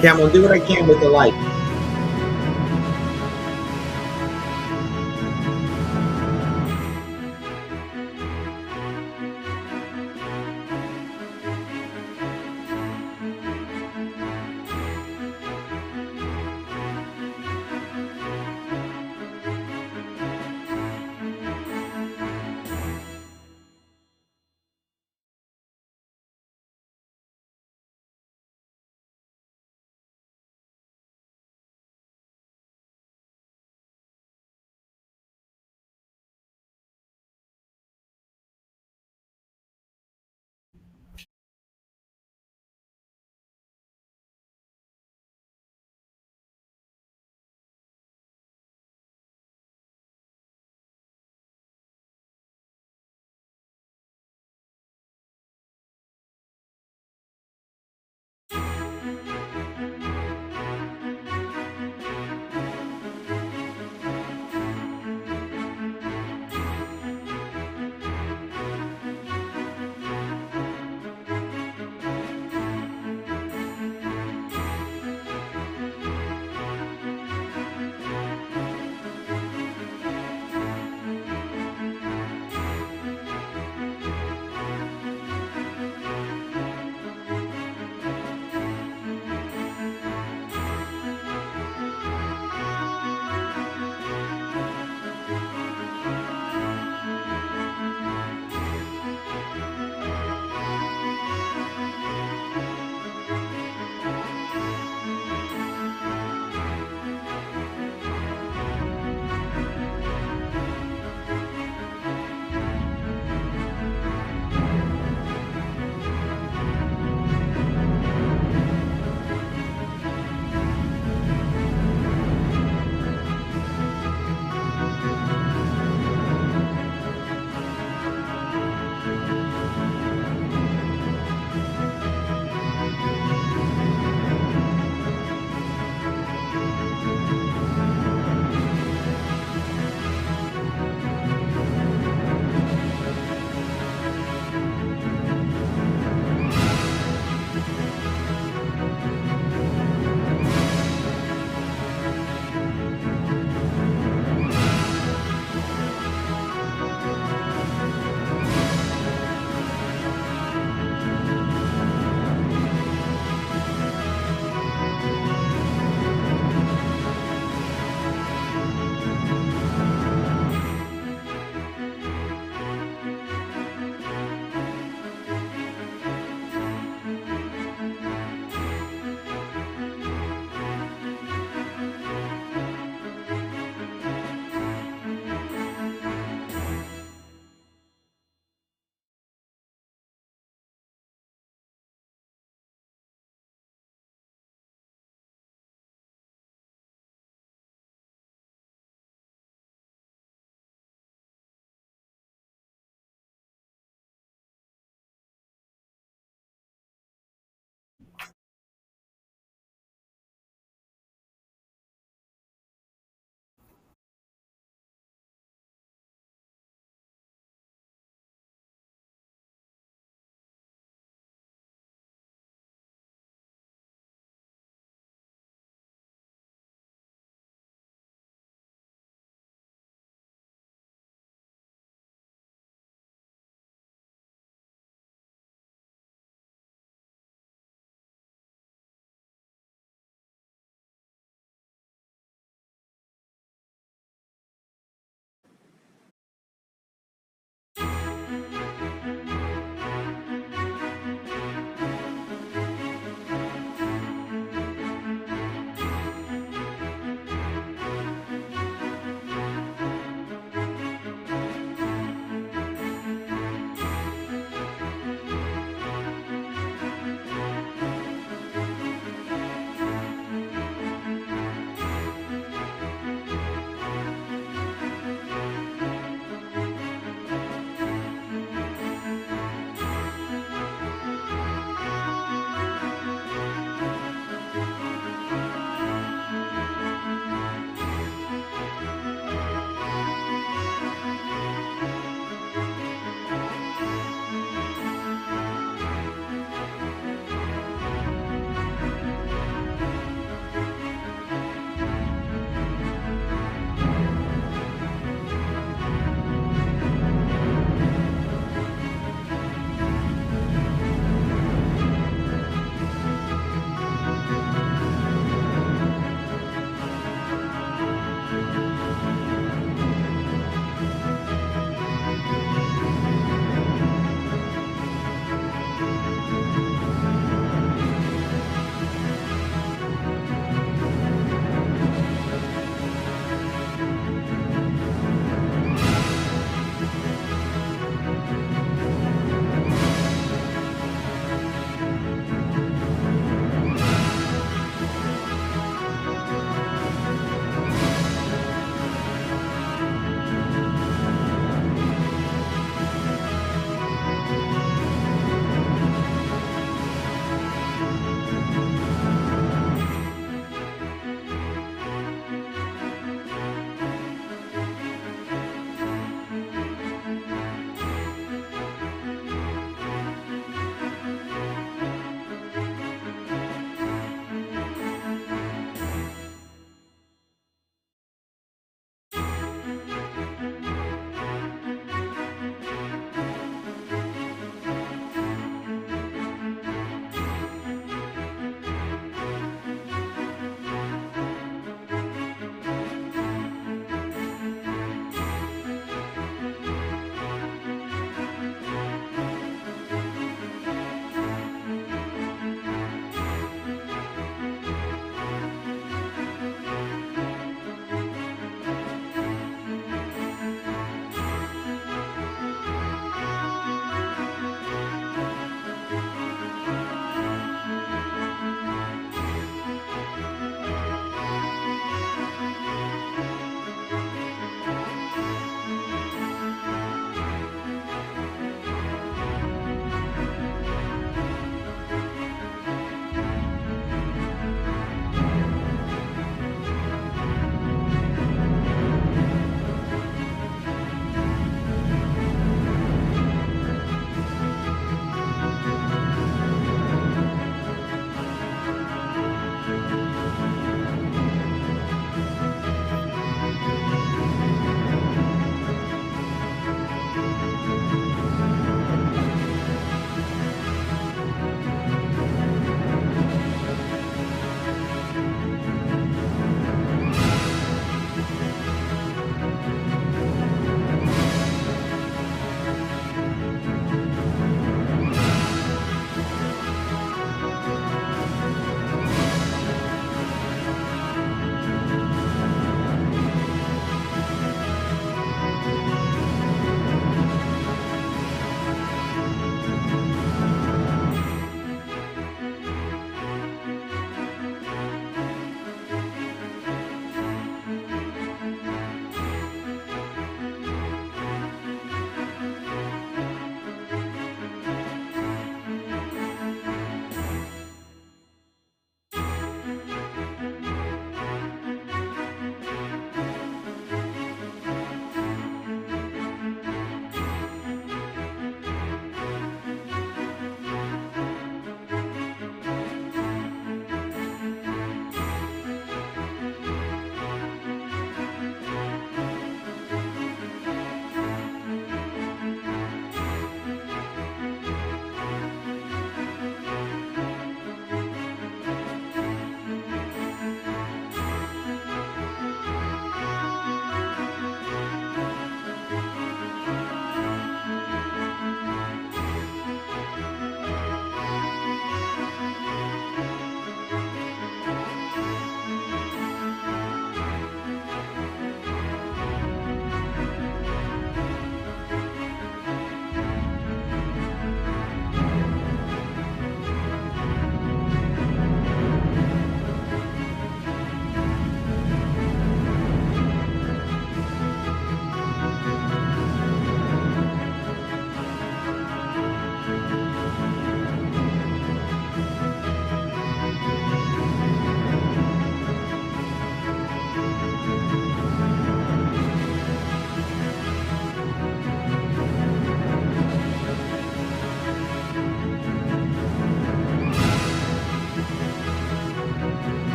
Okay, I'm gonna do what I can with the light.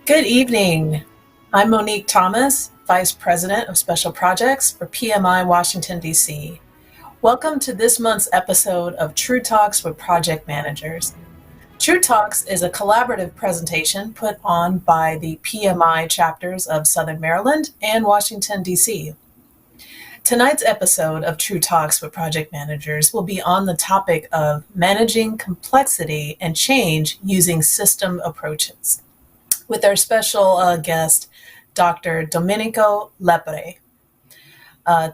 Good evening. I'm Monique Thomas, Vice President of Special Projects for PMI Washington, D.C. Welcome to this month's episode of True Talks with Project Managers. True Talks is a collaborative presentation put on by the PMI chapters of Southern Maryland and Washington, D.C. Tonight's episode of True Talks with Project Managers will be on the topic of managing complexity and change using system approaches, with our special guest, Dr. Domenico Lepre.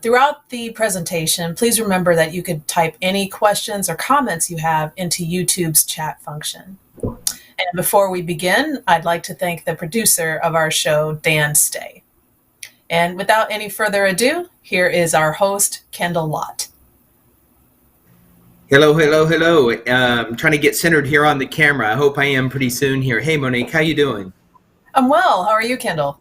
Throughout the presentation, please remember that you could type any questions or comments you have into YouTube's chat function. And before we begin, I'd like to thank the producer of our show, Dan Stay. And without any further ado, here is our host, Kendall Lott. Hello. I'm trying to get centered here on the camera. I hope I am pretty soon here. Hey, Monique, how you doing? I'm well. How are you, Kendall?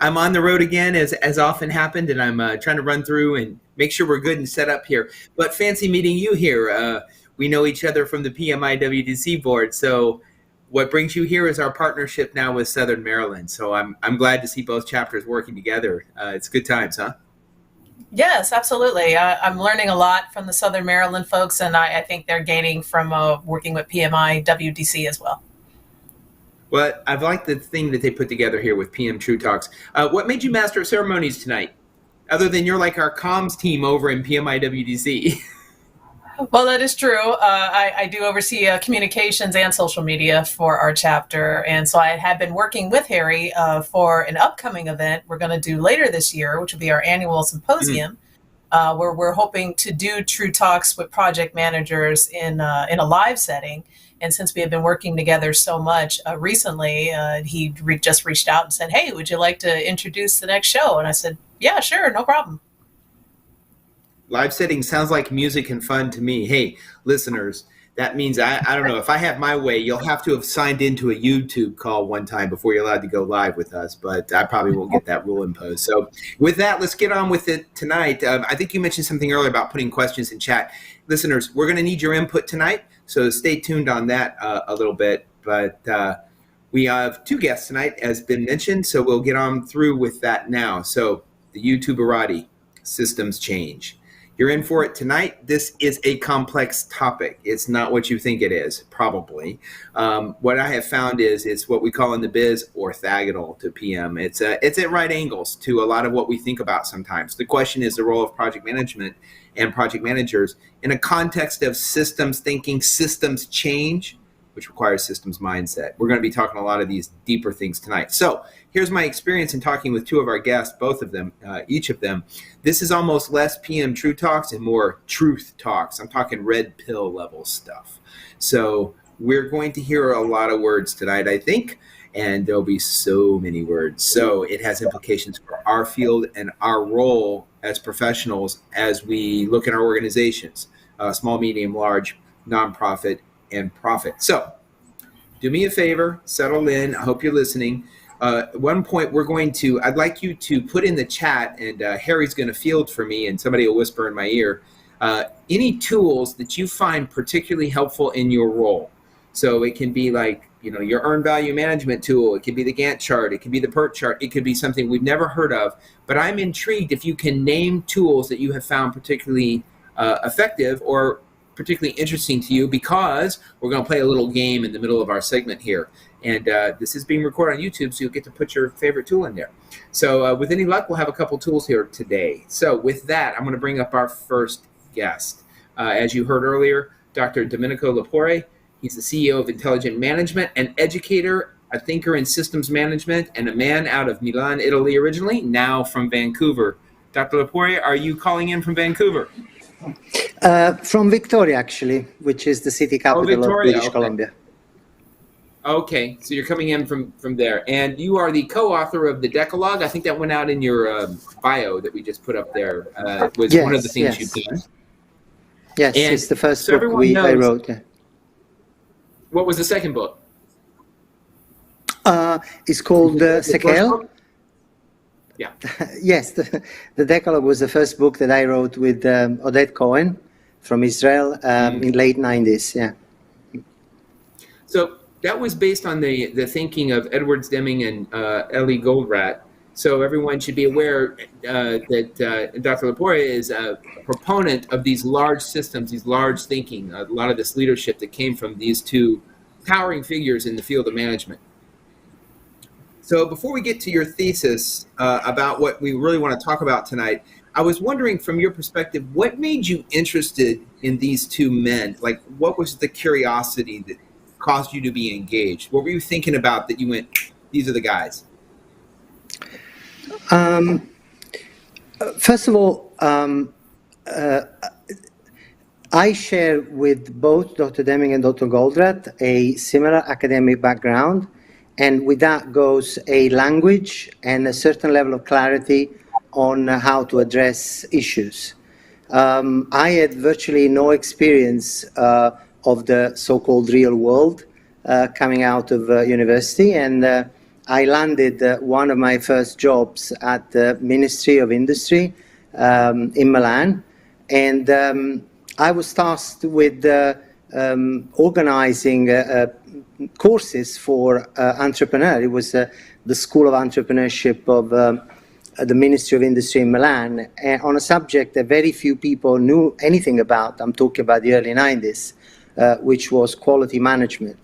I'm on the road again, as often happened, and I'm trying to run through and make sure we're good and set up here. But fancy meeting you here. We know each other from the PMI WDC board, so what brings you here is our partnership now with Southern Maryland. So I'm glad to see both chapters working together. It's good times, huh? Yes, absolutely. I'm learning a lot from the Southern Maryland folks, and I think they're gaining from working with PMI WDC as well. Well, I've liked the thing that they put together here with PM True Talks. What made you Master of Ceremonies tonight, other than you're like our comms team over in PMI WDC? Well, that is true. I do oversee communications and social media for our chapter. And so I had been working with Harry for an upcoming event we're going to do later this year, which will be our annual symposium, where we're hoping to do True Talks with project managers in a live setting. And since we have been working together so much recently, he just reached out and said, "Hey, would you like to introduce the next show?" And I said, "Yeah, sure, no problem." Live setting sounds like music and fun to me. Hey, listeners, that means I don't know. If I have my way, you'll have to have signed into a YouTube call one time before you're allowed to go live with us. But I probably won't get that rule imposed. So with that, let's get on with it tonight. I think you mentioned something earlier about putting questions in chat. Listeners, we're going to need your input tonight. So stay tuned on that a little bit. But we have two guests tonight, as been mentioned. So we'll get on through with that now. So the YouTuberati, systems change. You're in for it tonight. This is a complex topic. It's not what you think it is, probably. What I have found is it's what we call in the biz orthogonal to PM. It's at right angles to a lot of what we think about sometimes. The question is the role of project management and project managers in a context of systems thinking, systems change, which requires systems mindset. We're going to be talking a lot of these deeper things tonight. So here's my experience in talking with two of our guests, both of them, each of them. This is almost less PM True Talks and more truth talks. I'm talking red pill level stuff. So we're going to hear a lot of words tonight, I think, and there'll be so many words. So it has implications for our field and our role as professionals as we look at our organizations, small, medium, large, nonprofit, and profit. So do me a favor, settle in. I hope you're listening. At one point, I'd like you to put in the chat, and Harry's going to field for me, and somebody will whisper in my ear, any tools that you find particularly helpful in your role. So it can be like, your earned value management tool. It could be the Gantt chart. It could be the PERT chart. It could be something we've never heard of. But I'm intrigued if you can name tools that you have found particularly effective or particularly interesting to you, because we're going to play a little game in the middle of our segment here. And this is being recorded on YouTube, so you'll get to put your favorite tool in there. So with any luck, we'll have a couple tools here today. So with that, I'm going to bring up our first guest. As you heard earlier, Dr. Domenico Lapore. He's the CEO of Intelligent Management, an educator, a thinker in systems management, and a man out of Milan, Italy originally, now from Vancouver. Dr. Lapore, are you calling in from Vancouver? From Victoria, actually, which is the city capital of British Columbia. Okay, so you're coming in from there. And you are the co-author of the Decalogue. I think that went out in your bio that we just put up there. Was yes, one of the things yes. you've done. Yes, and it's the first so book I wrote. Yeah. What was the second book? It's called Sekel. Yeah. Yes, the Decalogue was the first book that I wrote with Oded Cohen from Israel in late 90s. Yeah. So that was based on the thinking of Edwards Deming and Eli Goldratt. So everyone should be aware that Dr. Lapore is a proponent of these large systems, these large thinking, a lot of this leadership that came from these two towering figures in the field of management. So before we get to your thesis about what we really want to talk about tonight, I was wondering from your perspective, what made you interested in these two men? Like, what was the curiosity that caused you to be engaged? What were you thinking about that you went, these are the guys? First of all, I share with both Dr. Deming and Dr. Goldratt a similar academic background, and with that goes a language and a certain level of clarity on how to address issues. I had virtually no experience of the so-called real world coming out of university, and I landed one of my first jobs at the Ministry of Industry in Milan, and I was tasked with organizing courses for entrepreneurs. It was the School of Entrepreneurship of the Ministry of Industry in Milan, on a subject that very few people knew anything about. I'm talking about the early 90s, which was quality management.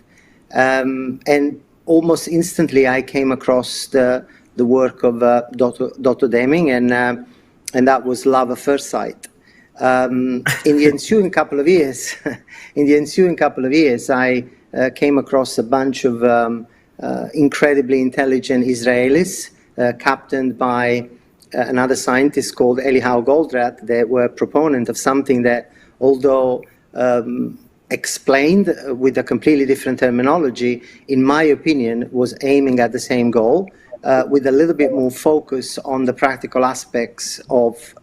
And almost instantly, I came across the work of Dr. Deming, and that was love at first sight. In the ensuing couple of years, I came across a bunch of incredibly intelligent Israelis, captained by another scientist called Eliyahu Goldratt, that were proponent of something that, although explained with a completely different terminology, in my opinion, was aiming at the same goal, with a little bit more focus on the practical aspects of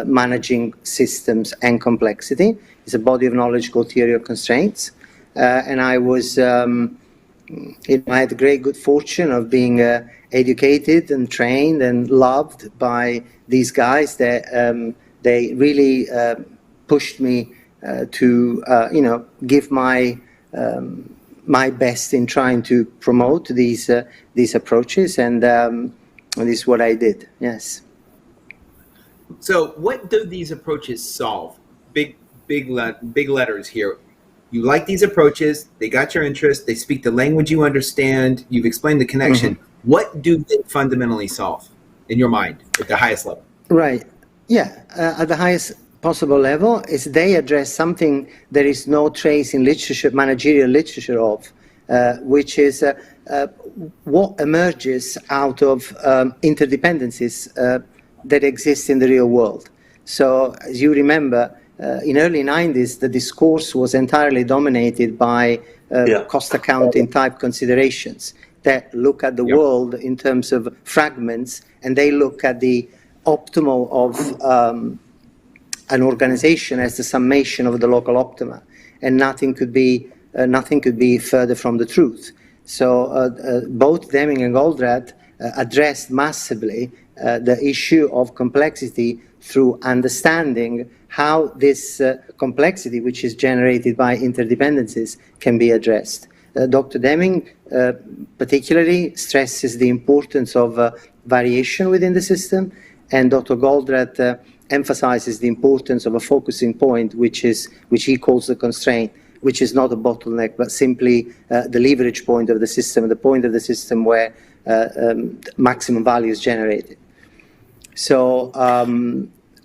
managing systems and complexity. It's a body of knowledge called Theory of Constraints. And I was, I had the great good fortune of being educated and trained and loved by these guys that they really pushed me to give my best in trying to promote these approaches, and this is what I did. Yes. So, what do these approaches solve? Big letters here. You like these approaches. They got your interest. They speak the language you understand. You've explained the connection. Mm-hmm. What do they fundamentally solve in your mind at the highest level? Right. Yeah. At the highest possible level is they address something there is no trace in literature, managerial literature of, which is what emerges out of interdependencies that exist in the real world. So, as you remember, in early 90s, the discourse was entirely dominated by cost accounting type considerations that look at the world in terms of fragments, and they look at the optimal of an organization as the summation of the local optima, and nothing could be further from the truth. So both Deming and Goldratt addressed massively the issue of complexity through understanding how this complexity, which is generated by interdependencies, can be addressed. Dr. Deming particularly stresses the importance of variation within the system, and Dr. Goldratt emphasizes the importance of a focusing point, which he calls the constraint, which is not a bottleneck, but simply the leverage point of the system, the point of the system where maximum value is generated. So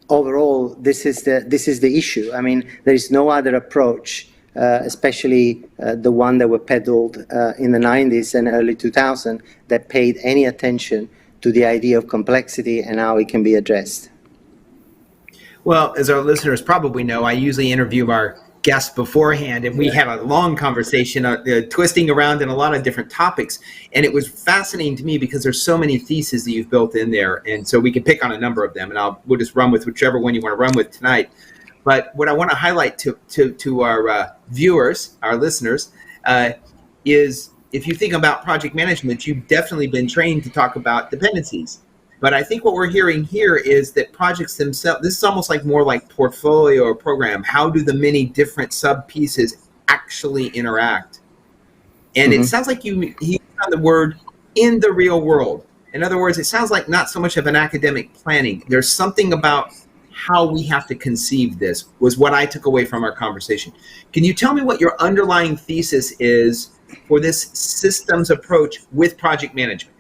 overall, this is the issue. I mean, there is no other approach, especially the one that were peddled in the 90s and early 2000s, that paid any attention to the idea of complexity and how it can be addressed. Well, as our listeners probably know, I usually interview our guests beforehand, and we had a long conversation, twisting around in a lot of different topics. And it was fascinating to me because there's so many theses that you've built in there. And so we can pick on a number of them, and we'll just run with whichever one you want to run with tonight. But what I want to highlight to our viewers, our listeners, is if you think about project management, you've definitely been trained to talk about dependencies. But I think what we're hearing here is that projects themselves, this is almost like more like portfolio or program. How do the many different sub pieces actually interact? And it sounds like you used the word in the real world. In other words, it sounds like not so much of an academic planning. There's something about how we have to conceive this was what I took away from our conversation. Can you tell me what your underlying thesis is for this systems approach with project management?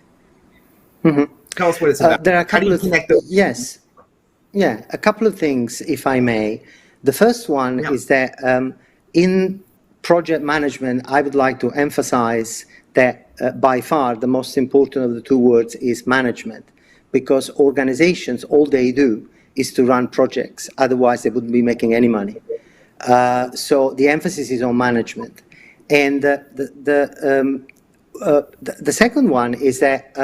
Tell us what it's about. There are a couple of Yes. Yeah, a couple of things, if I may. The first one is that in project management, I would like to emphasize that by far the most important of the two words is management, because organizations, all they do is to run projects. Otherwise, they wouldn't be making any money. So the emphasis is on management. And the second one is that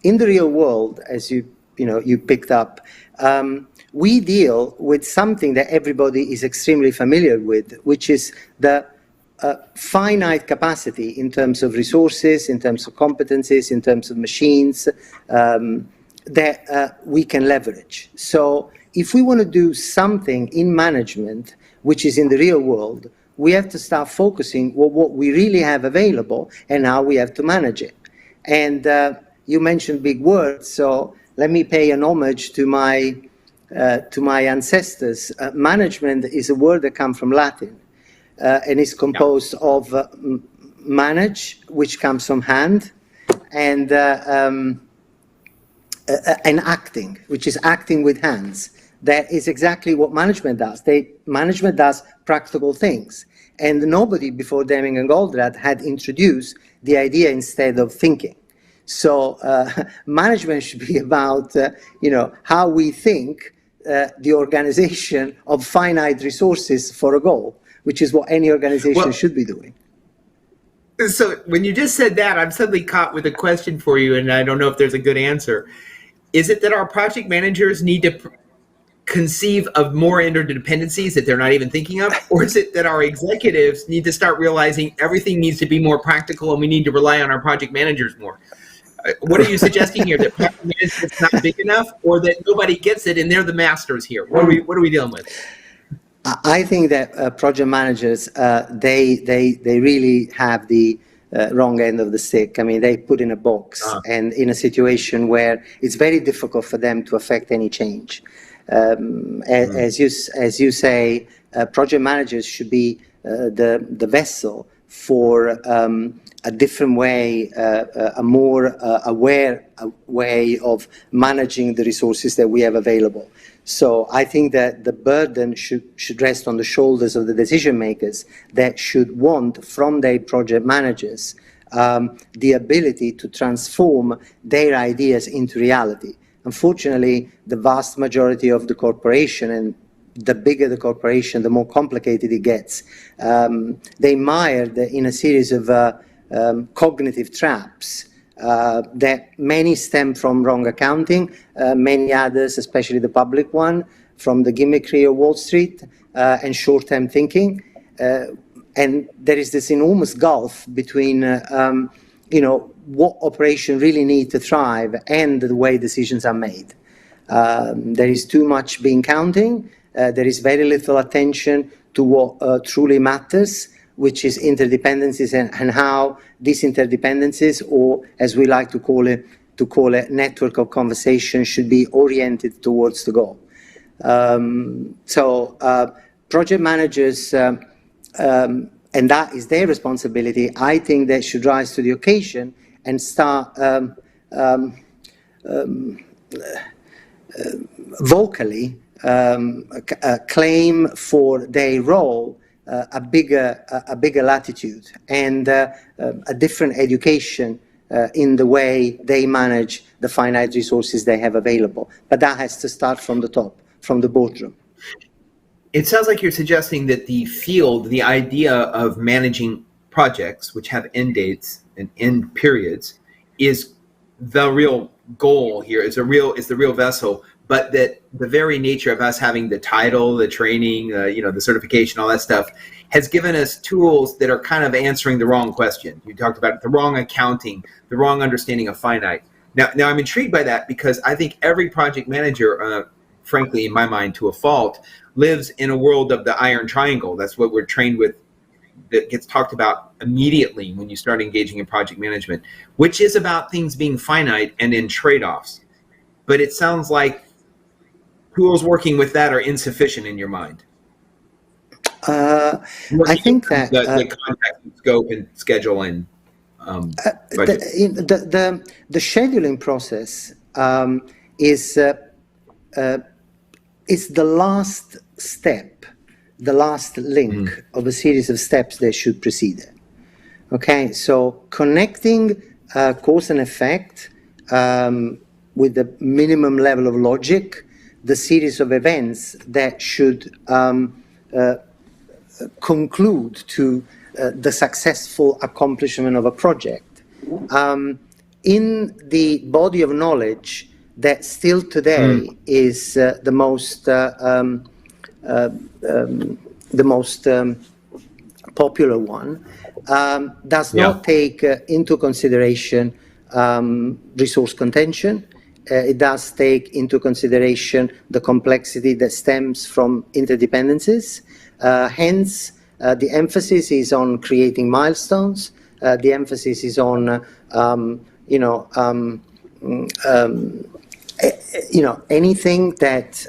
in the real world, as you picked up, we deal with something that everybody is extremely familiar with, which is the finite capacity in terms of resources, in terms of competencies, in terms of machines that we can leverage. So if we want to do something in management, which is in the real world, we have to start focusing on what we really have available and how we have to manage it. And you mentioned big words, so let me pay an homage to my ancestors. Management is a word that comes from Latin, and is composed of manage, which comes from hand, and acting, which is acting with hands. That is exactly what management does. Management does practical things. And nobody before Deming and Goldratt had introduced the idea instead of thinking. So management should be about, how we think the organization of finite resources for a goal, which is what any organization should be doing. So when you just said that, I'm suddenly caught with a question for you, and I don't know if there's a good answer. Is it that our project managers need to conceive of more interdependencies that they're not even thinking of? Or is it that our executives need to start realizing everything needs to be more practical and we need to rely on our project managers more? What are you suggesting here? That project management's not big enough, or that nobody gets it and they're the masters here? What are we dealing with? I think that project managers, they really have the wrong end of the stick. I mean, they put in a box and in a situation where it's very difficult for them to affect any change. As you say, project managers should be the vessel for a different way, a more aware way of managing the resources that we have available. So I think that the burden should rest on the shoulders of the decision makers that should want from their project managers the ability to transform their ideas into reality. Unfortunately, the vast majority of the corporation, and the bigger the corporation, the more complicated it gets, they mired in a series of cognitive traps that many stem from wrong accounting, many others, especially the public one, from the gimmickry of Wall Street and short-term thinking. And there is this enormous gulf between, what operation really need to thrive and the way decisions are made. There is too much bean counting, There is very little attention to what truly matters, which is interdependencies and how these interdependencies, or as we like to call it, network of conversation, should be oriented towards the goal. Project managers, and that is their responsibility, I think they should rise to the occasion and start vocally claim for their role a bigger latitude and a different education in the way they manage the finite resources they have available. But that has to start from the top, from the boardroom. It sounds like you're suggesting that the field, the idea of managing projects which have end dates and end periods, is the real goal here, is the real vessel, but that the very nature of us having the title, the training, the certification, all that stuff, has given us tools that are kind of answering the wrong question. You talked about the wrong accounting, the wrong understanding of finite. Now I'm intrigued by that because I think every project manager, frankly, in my mind, to a fault, lives in a world of the iron triangle. That's what we're trained with, that gets talked about immediately when you start engaging in project management, which is about things being finite and in trade-offs. But it sounds like tools working with that are insufficient in your mind. I think that the context, and scope, and schedule, and budget. The scheduling process is the last step, the last link of a series of steps that should precede it. Okay, so connecting cause and effect with the minimum level of logic, the series of events that should conclude to the successful accomplishment of a project. In the body of knowledge that still today is the most popular one, does not take into consideration resource contention. It does take into consideration the complexity that stems from interdependencies. Hence, the emphasis is on creating milestones. The emphasis is on, anything that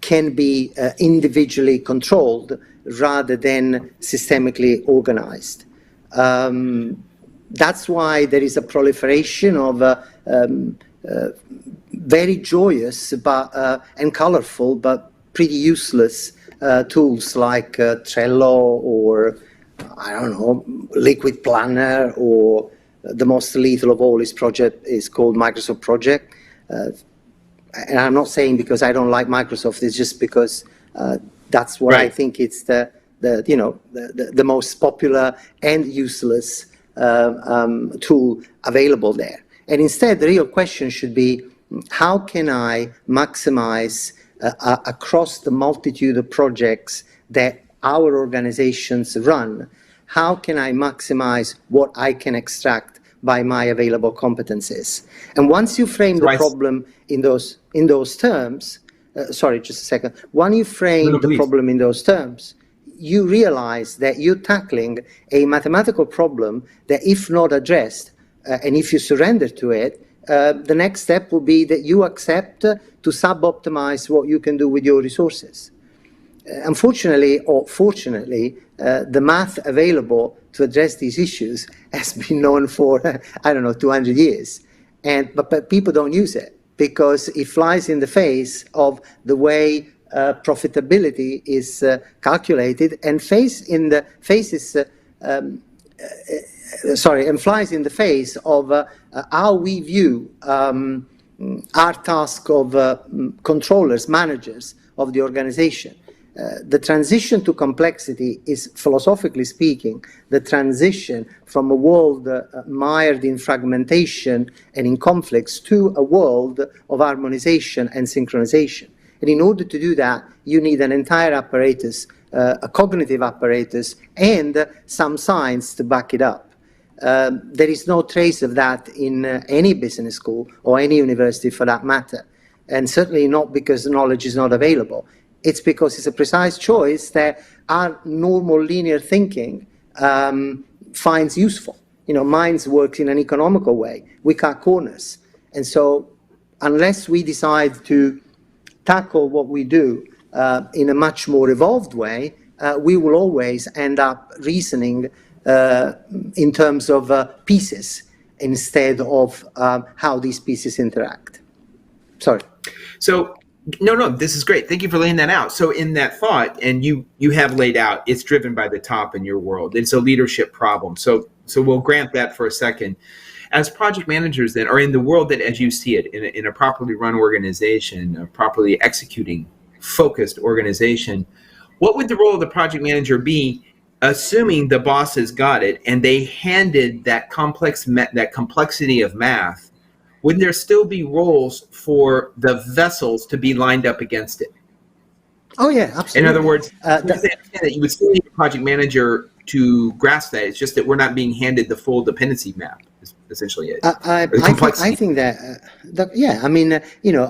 can be individually controlled rather than systemically organized. That's why there is a proliferation of very joyous and colorful but pretty useless tools like Trello or, I don't know, Liquid Planner, or the most lethal of all is called Microsoft Project. And I'm not saying because I don't like Microsoft, it's just because that's what I think it's the most popular and useless tool available there. And instead, the real question should be, how can I maximize across the multitude of projects that our organizations run, how can I maximize what I can extract by my available competencies? And once you frame the problem in those terms, sorry, just a second. When you frame the problem in those terms, you realize that you're tackling a mathematical problem that, if not addressed, and if you surrender to it, the next step will be that you accept to sub-optimize what you can do with your resources. Unfortunately, or fortunately, the math available to address these issues has been known for, 200 years. But people don't use it because it flies in the face of the way profitability is calculated, and flies in the face of how we view our task of controllers, managers of the organization. The transition to complexity is, philosophically speaking, the transition from a world mired in fragmentation and in conflicts to a world of harmonization and synchronization. And in order to do that, you need an entire apparatus, a cognitive apparatus, and some science to back it up. There is no trace of that in any business school or any university for that matter. and certainly not because the knowledge is not available. It's because it's a precise choice that our normal linear thinking finds useful. Minds works in an economical way. We cut corners. And so unless we decide to tackle what we do in a much more evolved way, we will always end up reasoning in terms of pieces instead of how these pieces interact. Sorry. So, no, this is great. Thank you for laying that out. So in that thought, and you have laid out, it's driven by the top in your world. It's a leadership problem. So we'll grant that for a second. As project managers then, or in the world that as you see it, in a properly run organization, a properly executing, focused organization, what would the role of the project manager be, assuming the bosses got it and they handed that complexity of math? Would there still be roles for the vessels to be lined up against it? Oh yeah, absolutely. In other words, that you would still need a project manager to grasp that. It's just that we're not being handed the full dependency map. Is essentially it. I think that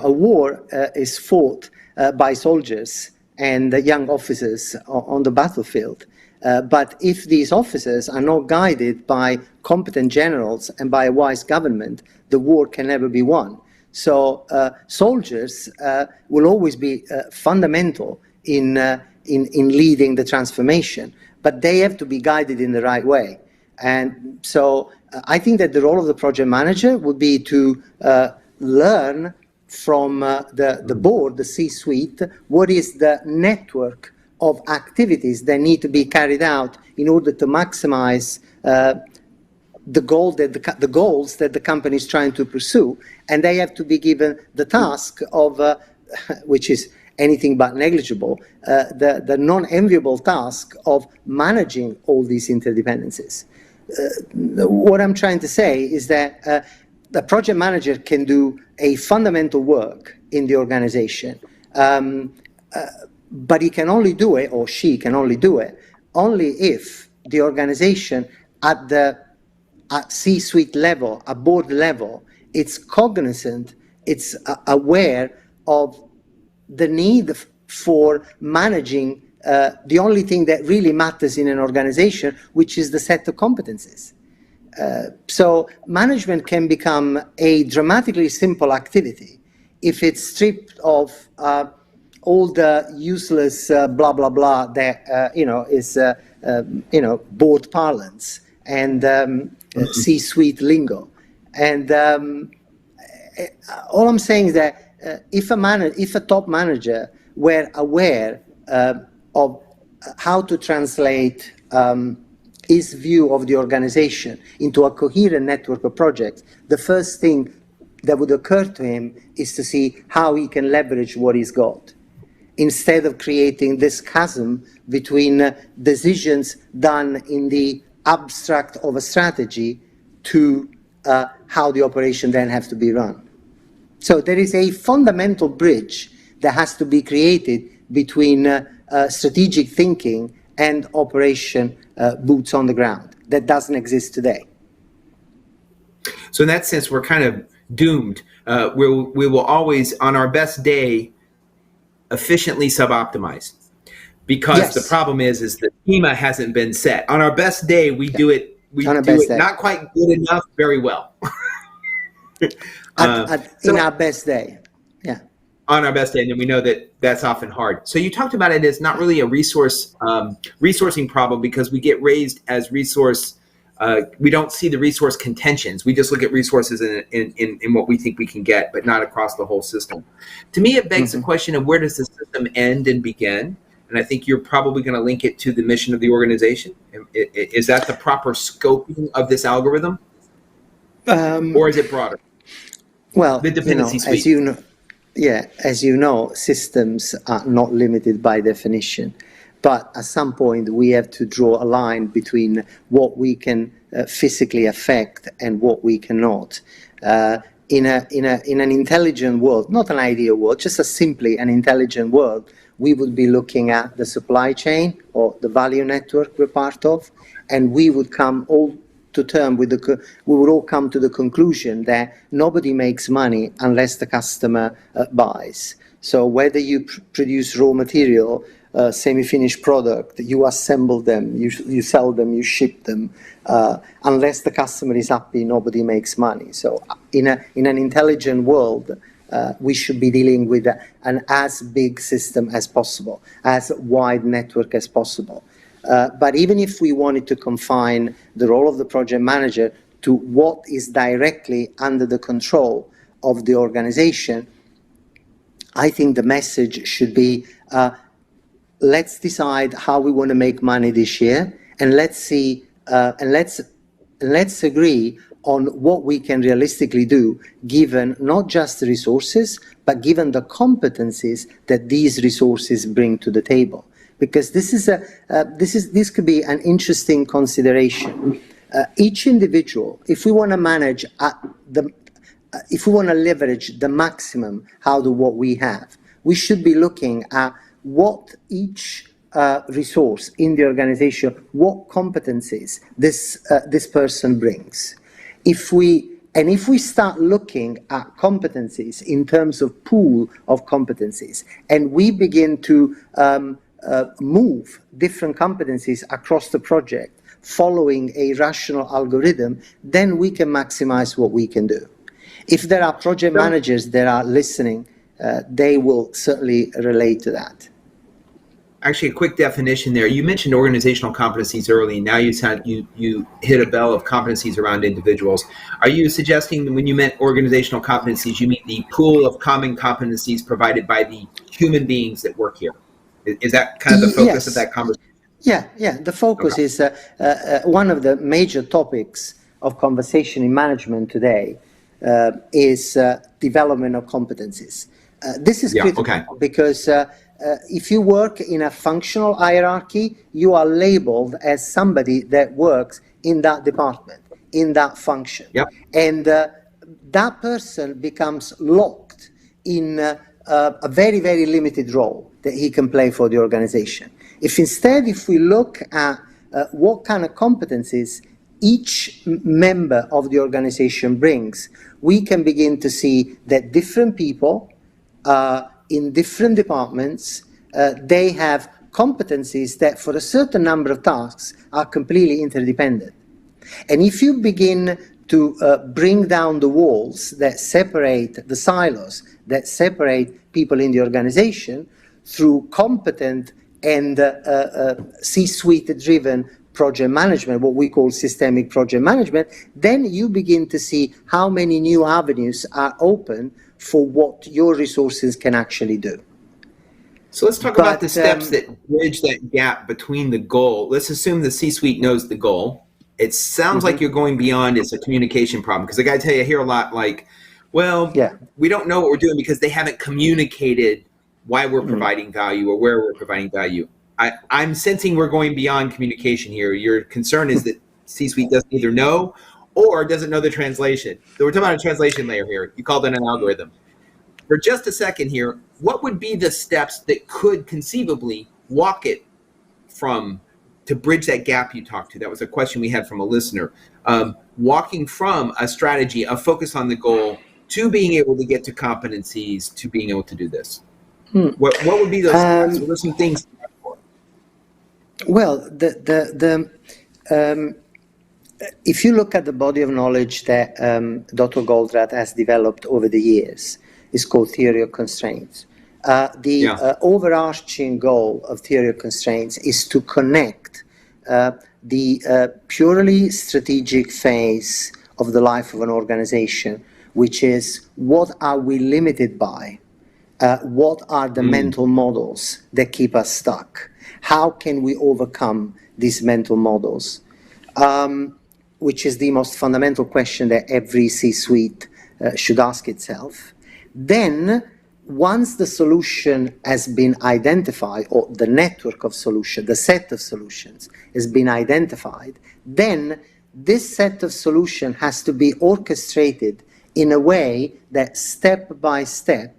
a war is fought by soldiers and young officers on the battlefield. But if these officers are not guided by competent generals and by a wise government, the war can never be won. So soldiers will always be fundamental in leading the transformation, but they have to be guided in the right way. And so I think that the role of the project manager would be to learn from the board, the C-suite, what is the network of activities that need to be carried out in order to maximize the goals that the company is trying to pursue. And they have to be given the task of, which is anything but negligible, the non-enviable task of managing all these interdependencies. What I'm trying to say is that the project manager can do a fundamental work in the organization, but he can only do it, or she can only do it, only if the organization at C-suite level, at board level, it's cognizant, it's aware of the need for managing the only thing that really matters in an organization, which is the set of competencies. So management can become a dramatically simple activity if it's stripped of all the useless blah blah blah that is board parlance and C-suite lingo. And all I'm saying is that if a top manager were aware of how to translate his view of the organization into a coherent network of projects, the first thing that would occur to him is to see how he can leverage what he's got, instead of creating this chasm between decisions done in the abstract of a strategy to how the operation then has to be run. So there is a fundamental bridge that has to be created between strategic thinking and operation boots on the ground that doesn't exist today. So in that sense, we're kind of doomed. We will always, on our best day, efficiently suboptimize, because the problem is the schema hasn't been set. On our best day, we do it. We do it not quite good enough, very well. In our best day, yeah. On our best day, and we know that that's often hard. So you talked about it as not really a resourcing problem, because we get raised as resource. We don't see the resource contentions. We just look at resources in what we think we can get, but not across the whole system. To me, it begs the question of where does the system end and begin? And I think you're probably going to link it to the mission of the organization. Is that the proper scoping of this algorithm? Or is it broader? Well, the dependency suite. as you know, systems are not limited by definition. But at some point, we have to draw a line between what we can physically affect and what we cannot. In an intelligent world, not an ideal world, just simply an intelligent world, we would be looking at the supply chain or the value network we're part of, and we would come all to term with we would all come to the conclusion that nobody makes money unless the customer buys. So whether you produce raw material, semi-finished product, you assemble them, you sell them, you ship them, unless the customer is happy, nobody makes money. So in an intelligent world, we should be dealing with an as big system as possible, as wide network as possible. But even if we wanted to confine the role of the project manager to what is directly under the control of the organization, I think the message should be, let's decide how we want to make money this year, and let's see, and let's agree on what we can realistically do, given not just the resources, but given the competencies that these resources bring to the table. Because this could be an interesting consideration. Each individual, if we want to manage if we want to leverage the maximum out of what we have, we should be looking at what each resource in the organization, what competencies this person brings. If we start looking at competencies in terms of pool of competencies, and we begin to move different competencies across the project following a rational algorithm, then we can maximize what we can do. If there are project managers that are listening, they will certainly relate to that. Actually, a quick definition there. You mentioned organizational competencies early, and now you hit a bell of competencies around individuals. Are you suggesting that when you meant organizational competencies, you mean the pool of common competencies provided by the human beings that work here? Is that kind of the focus of that conversation? Yeah. The focus is one of the major topics of conversation in management today is development of competencies. This is critical because if you work in a functional hierarchy, you are labeled as somebody that works in that department, in that function. Yep. And that person becomes locked in a very, very limited role that he can play for the organization. If we look at what kind of competencies each member of the organization brings, we can begin to see that different people in different departments, they have competencies that for a certain number of tasks are completely interdependent. And if you begin to bring down the walls that separate the silos, that separate people in the organization through competent and C-suite driven project management, what we call systemic project management, then you begin to see how many new avenues are open for what your resources can actually do. So let's talk about the steps that bridge that gap between the goal. Let's assume the C-suite knows the goal. It sounds like you're going beyond it's a communication problem, because I tell you, I hear a lot like, well, we don't know what we're doing because they haven't communicated why we're providing value or where we're providing value. I'm sensing we're going beyond communication here. Your concern is that C-suite doesn't either know or doesn't know the translation. So we're talking about a translation layer here. You called it an algorithm. For just a second here, what would be the steps that could conceivably walk it to bridge that gap you talked to? That was a question we had from a listener. Walking from a strategy, a focus on the goal, to being able to get to competencies, to being able to do this. What would be those steps? What are some things? Well, if you look at the body of knowledge that Dr. Goldratt has developed over the years, it's called theory of constraints. The overarching goal of theory of constraints is to connect the purely strategic phase of the life of an organization, which is what are we limited by? What are the mental models that keep us stuck? How can we overcome these mental models? Which is the most fundamental question that every C-suite should ask itself. Then, once the solution has been identified, or the network of solutions, the set of solutions has been identified, then this set of solutions has to be orchestrated in a way that step by step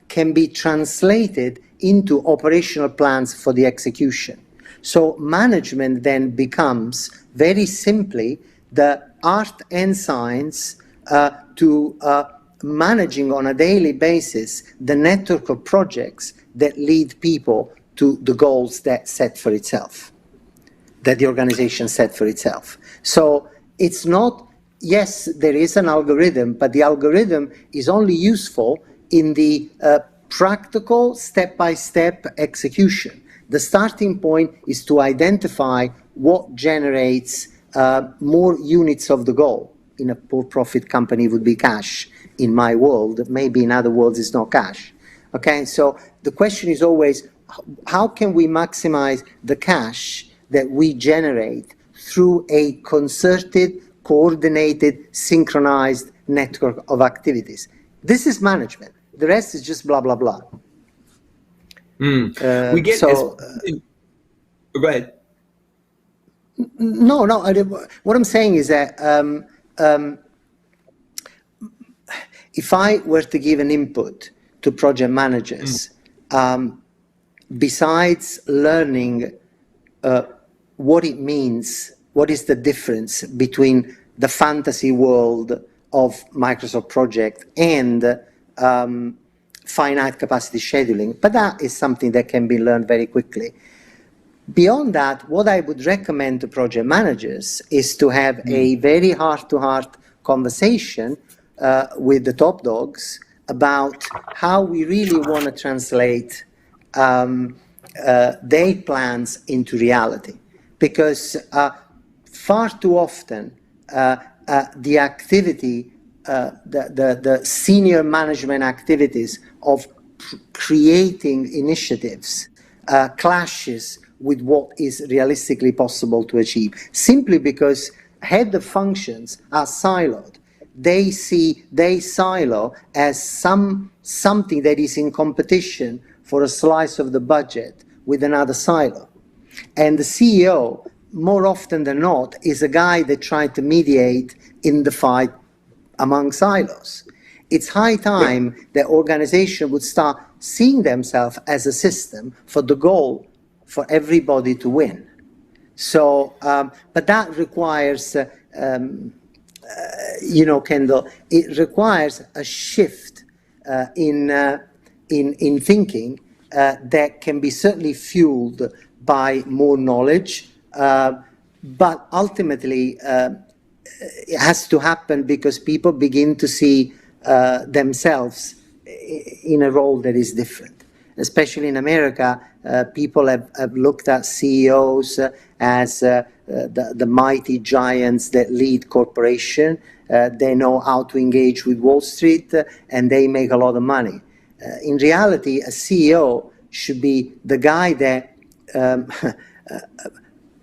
can be translated into operational plans for the execution. So management then becomes very simply the art and science to managing on a daily basis the network of projects that lead people to the goals that the organization set for itself. So it's not, yes, there is an algorithm, but the algorithm is only useful in the practical step-by-step execution. The starting point is to identify what generates more units of the goal. In a for-profit company, it would be cash. In my world, maybe in other worlds, it's not cash. Okay, so the question is always, how can we maximize the cash that we generate through a concerted, coordinated, synchronized network of activities? This is management. The rest is just blah, blah, blah. We get go ahead. No. What I'm saying is that if I were to give an input to project managers, besides learning what it means, what is the difference between the fantasy world of Microsoft Project and finite capacity scheduling, but that is something that can be learned very quickly. Beyond that, what I would recommend to project managers is to have a very heart-to-heart conversation with the top dogs about how we really want to translate their plans into reality. Because far too often, the activity, the senior management activities of creating initiatives clashes with what is realistically possible to achieve, simply because head of functions are siloed. They silo as something that is in competition for a slice of the budget with another silo. And the CEO, more often than not, is a guy that tried to mediate in the fight among silos. It's high time that organizations would start seeing themselves as a system for the goal for everybody to win. So, but that requires, Kendall, it requires a shift in thinking that can be certainly fueled by more knowledge, but ultimately it has to happen because people begin to see themselves in a role that is different. Especially in America, people have looked at CEOs as the mighty giants that lead corporation. They know how to engage with Wall Street, and they make a lot of money. In reality, a CEO should be the guy that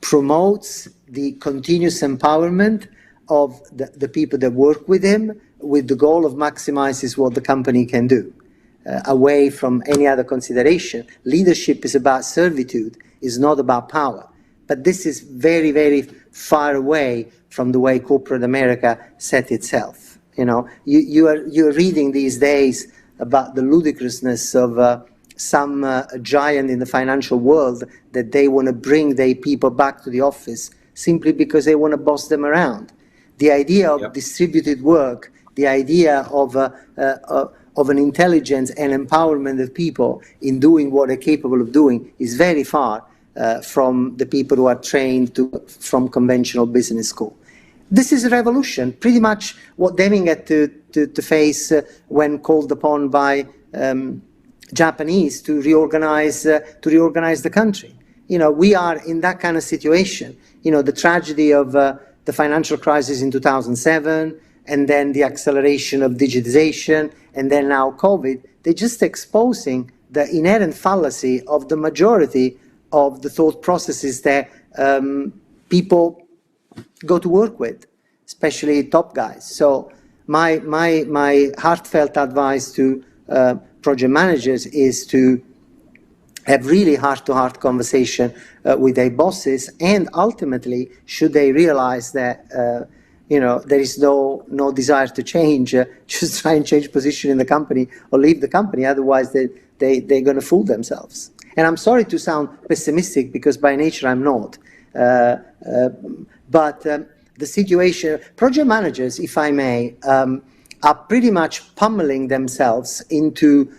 promotes the continuous empowerment of the people that work with him, with the goal of maximizing what the company can do. Away from any other consideration. Leadership is about servitude, is not about power. But this is very, very far away from the way corporate America set itself. You know, you're reading these days about the ludicrousness of some giant in the financial world that they want to bring their people back to the office simply because they want to boss them around. The idea of distributed work, the idea of an intelligence and empowerment of people in doing what they're capable of doing is very far from the people who are trained from conventional business school. This is a revolution, pretty much what Deming had to face when called upon by Japanese to reorganize the country. You know, we are in that kind of situation. You know, the tragedy of the financial crisis in 2007, and then the acceleration of digitization, and then now COVID, they're just exposing the inherent fallacy of the majority of the thought processes that people go to work with, especially top guys. So my heartfelt advice to project managers is to have really heart-to-heart conversation with their bosses, and ultimately, should they realize that there is no desire to change, just try and change position in the company or leave the company. Otherwise, they're going to fool themselves. And I'm sorry to sound pessimistic, because by nature I'm not. But the situation, project managers, if I may, are pretty much pummeling themselves into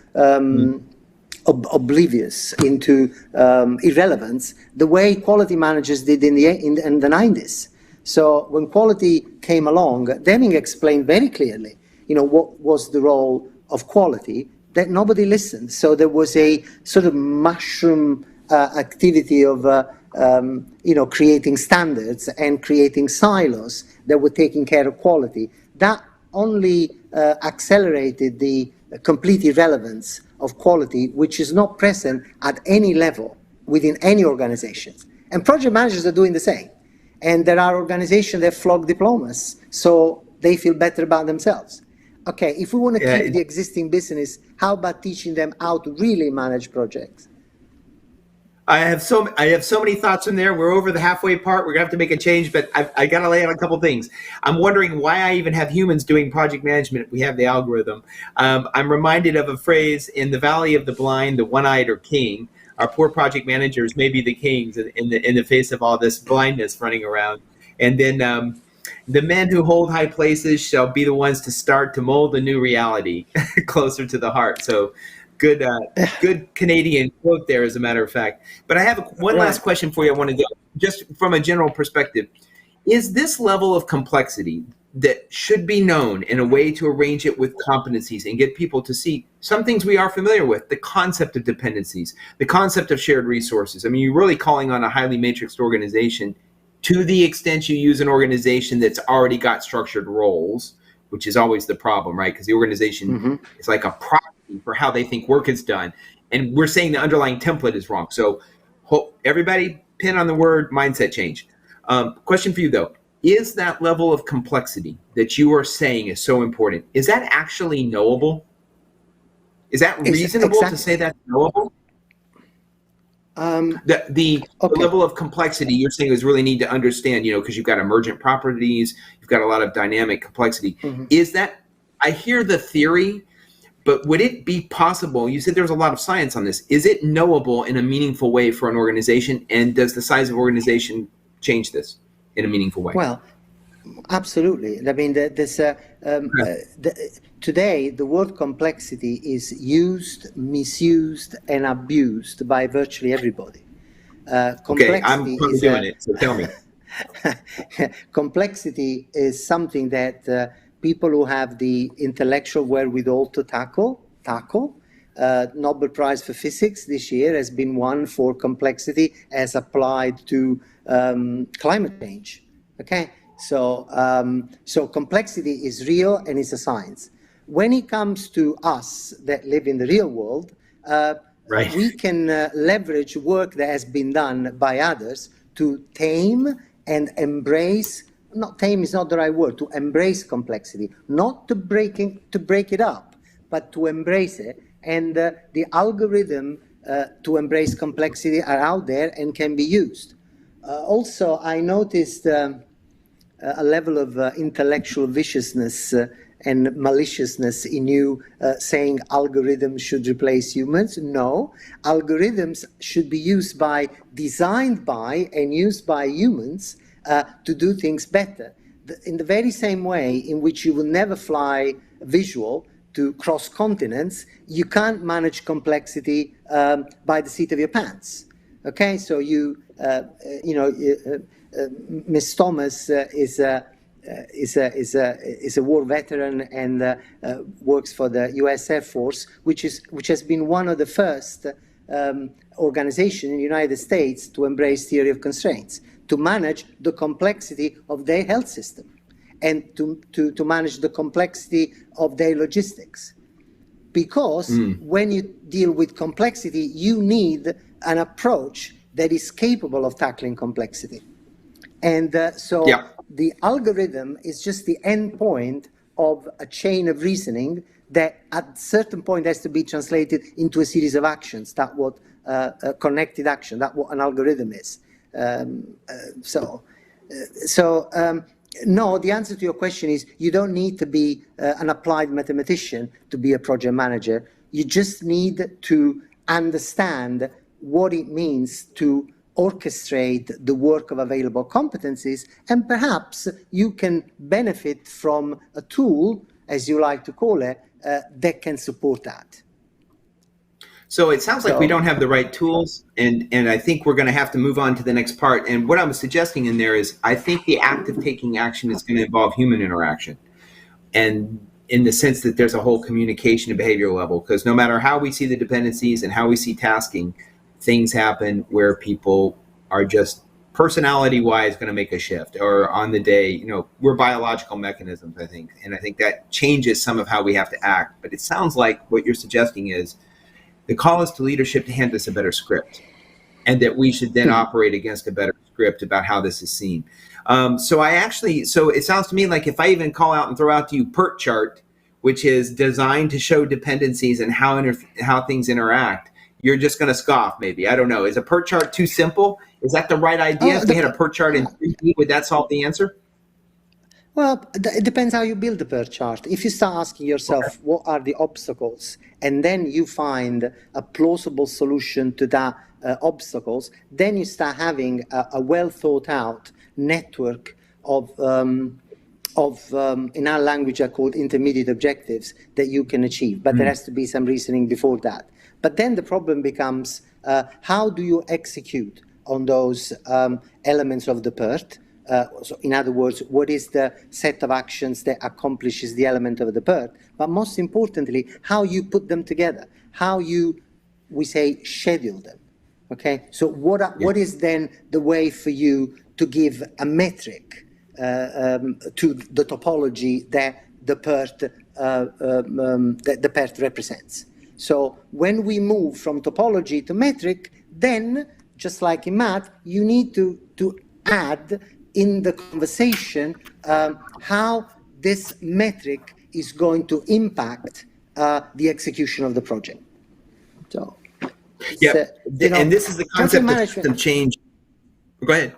oblivious, into irrelevance, the way quality managers did in the 90s. So when quality came along, Deming explained very clearly, what was the role of quality, that nobody listened. So there was a sort of mushroom activity of creating standards and creating silos that were taking care of quality. That only accelerated the complete irrelevance of quality, which is not present at any level within any organizations. And project managers are doing the same. And there are organizations that flog diplomas, so they feel better about themselves. Okay, if we want to keep the existing business, how about teaching them how to really manage projects? I have so many thoughts in there. We're over the halfway part. We're gonna have to make a change, but I got to lay out a couple things. I'm wondering why I even have humans doing project management if we have the algorithm. I'm reminded of a phrase: in the valley of the blind, the one-eyed are king. Our poor project managers may be the kings in the face of all this blindness running around. And then the men who hold high places shall be the ones to start to mold a new reality closer to the heart. So. Good Canadian quote there, as a matter of fact. But I have one last question for you. I want to go just from a general perspective. Is this level of complexity that should be known in a way to arrange it with competencies and get people to see some things we are familiar with, the concept of dependencies, the concept of shared resources? I mean, you're really calling on a highly matrixed organization to the extent you use an organization that's already got structured roles, which is always the problem, right? Because the organization is like a proxy for how they think work is done. And we're saying the underlying template is wrong. So everybody pin on the word mindset change. Question for you though, is that level of complexity that you are saying is so important, is that actually knowable? Is that reasonable to say that's knowable? The level of complexity you're saying is really need to understand, because you've got emergent properties, you've got a lot of dynamic complexity. Is that, I hear the theory, but would it be possible, you said there's a lot of science on this, is it knowable in a meaningful way for an organization, and does the size of organization change this in a meaningful way? Well, absolutely. I mean, today the word complexity is used, misused, and abused by virtually everybody. Okay, I'm probably doing it, so tell me. Complexity is something that people who have the intellectual wherewithal to tackle. Nobel Prize for Physics this year has been won for complexity as applied to climate change. Okay, so complexity is real and it's a science. When it comes to us that live in the real world, we can leverage work that has been done by others to tame and embrace. Not tame is not the right word, to embrace complexity, not to break it up, but to embrace it. And the algorithm to embrace complexity are out there and can be used. Also, I noticed a level of intellectual viciousness and maliciousness in you saying algorithms should replace humans. No, algorithms should be designed by and used by humans to do things better. In the very same way in which you will never fly visual to cross continents, you can't manage complexity by the seat of your pants. Okay, so Ms. Thomas is a war veteran and works for the U.S. Air Force, which has been one of the first organizations in the United States to embrace theory of constraints, to manage the complexity of their health system and to manage the complexity of their logistics. Because when you deal with complexity, you need an approach that is capable of tackling complexity. And the algorithm is just the end point of a chain of reasoning that at a certain point has to be translated into a series of actions. That's what a connected action, that's what an algorithm is. No, the answer to your question is you don't need to be an applied mathematician to be a project manager. You just need to understand what it means to orchestrate the work of available competencies, and perhaps you can benefit from a tool, as you like to call it, that can support that. So it sounds like we don't have the right tools, and I think we're going to have to move on to the next part. And what I'm suggesting in there is I think the act of taking action is going to involve human interaction, and in the sense that there's a whole communication and behavioral level, because no matter how we see the dependencies and how we see tasking, things happen where people are just personality-wise going to make a shift, or on the day, we're biological mechanisms, I think, and I think that changes some of how we have to act. But it sounds like what you're suggesting is the call is to leadership to hand us a better script, and that we should then operate against a better script about how this is seen. So it sounds to me like if I even call out and throw out to you PERT chart, which is designed to show dependencies and how things interact, you're just going to scoff maybe. I don't know. Is a PERT chart too simple? Is that the right idea? If we had a PERT chart in 3D, would that solve the answer? Well, it depends how you build the PERT chart. If you start asking yourself, what are the obstacles, and then you find a plausible solution to that obstacles, then you start having a well thought out network of in our language are called intermediate objectives that you can achieve. But there has to be some reasoning before that. But then the problem becomes, how do you execute on those elements of the PERT? So in other words, what is the set of actions that accomplishes the element of the PERT? But most importantly, how you put them together, how you, we say, schedule them. Okay, so what is then the way for you to give a metric to the topology that the PERT represents? So when we move from topology to metric, then just like in math, you need to add in the conversation how this metric is going to impact the execution of the project. So, yeah, and this is the concept of system change. Go ahead.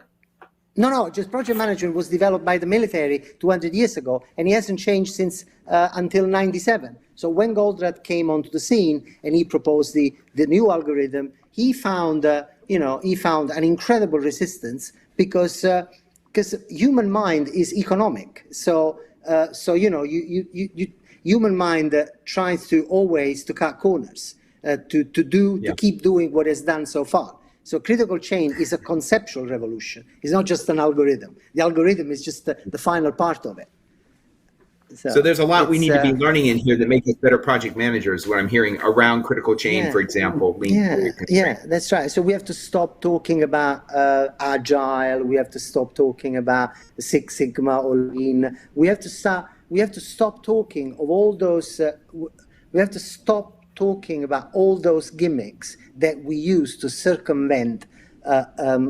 No, just project management was developed by the military 200 years ago, and it hasn't changed since until 97. So when Goldratt came onto the scene and he proposed the new algorithm, he found an incredible resistance because human mind is economic. So human mind tries to always to cut corners, to keep doing what it's done so far. So critical change is a conceptual revolution. It's not just an algorithm. The algorithm is just the final part of it. So there's a lot we need to be learning in here that make us better project managers, what I'm hearing around critical change, for example. Yeah, that's right. So we have to stop talking about agile. We have to stop talking about Six Sigma or Lean. We have to stop talking of all those, we have to stop talking about all those gimmicks that we use to circumvent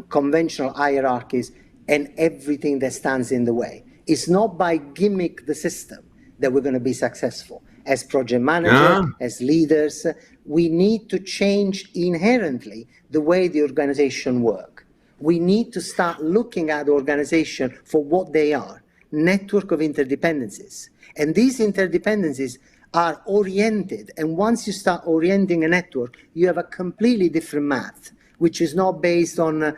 conventional hierarchies and everything that stands in the way. It's not by gimmick the system that we're going to be successful. As project managers, as leaders, we need to change inherently the way the organization works. We need to start looking at the organization for what they are, network of interdependencies. And these interdependencies are oriented, and once you start orienting a network, you have a completely different math, which is not based on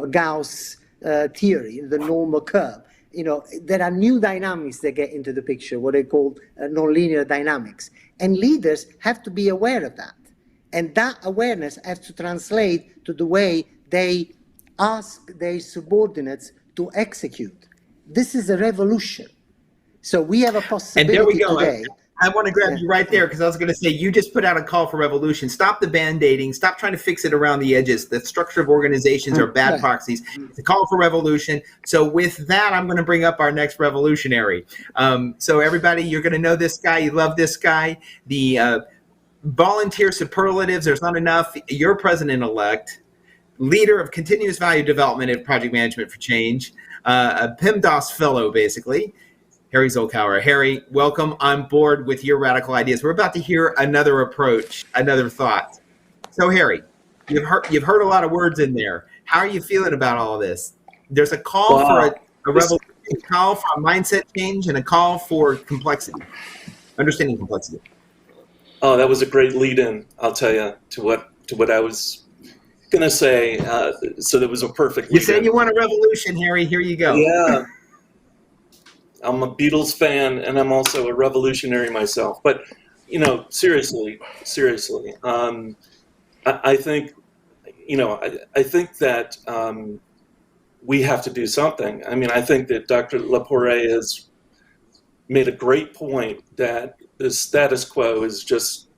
Gauss theory, the normal curve. There are new dynamics that get into the picture, what they call nonlinear dynamics, and leaders have to be aware of that, and that awareness has to translate to the way they ask their subordinates to execute. This is a revolution. So we have a possibility. And there we go. Today. I want to grab you right there because I was going to say, you just put out a call for revolution. Stop the band-aiding. Stop trying to fix it around the edges. The structure of organizations are bad proxies. It's a call for revolution. So with that, I'm going to bring up our next revolutionary. So everybody, you're going to know this guy. You love this guy. The volunteer superlatives, there's not enough. You're president-elect, leader of continuous value development at Project Management for Change, a PIMDOS fellow, basically. Harry Zolkauer. Harry, welcome on board with your radical ideas. We're about to hear another approach, another thought. So Harry, you've heard a lot of words in there. How are you feeling about all of this? There's a call for a revolution, a call for a mindset change, and a call for complexity, understanding complexity. Oh, that was a great lead-in, I'll tell you, to what I was going to say, so that was a perfect You lead said in. you want a revolution, Harry. Here you go. Yeah. I'm a Beatles fan, and I'm also a revolutionary myself. But, seriously, I think, I think that we have to do something. I mean, I think that Dr. Laporte has made a great point that the status quo is just,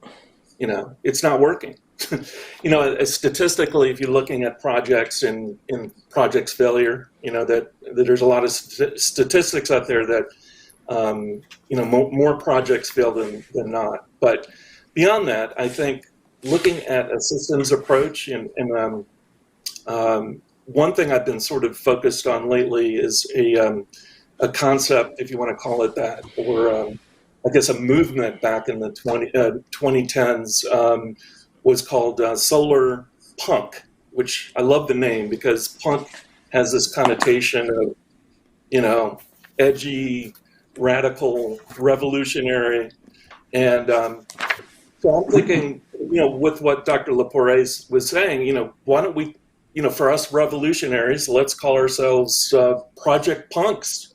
it's not working. Statistically, if you're looking at projects and projects failure, that there's a lot of statistics out there that, more projects fail than not. But beyond that, I think looking at a systems approach and one thing I've been sort of focused on lately is a concept, if you want to call it that, or I guess a movement back in the 2010s was called solar punk, which I love the name because punk has this connotation of, edgy, radical, revolutionary. And so I'm thinking, with what Dr. Laporte was saying, why don't we, for us revolutionaries, let's call ourselves Project Punks.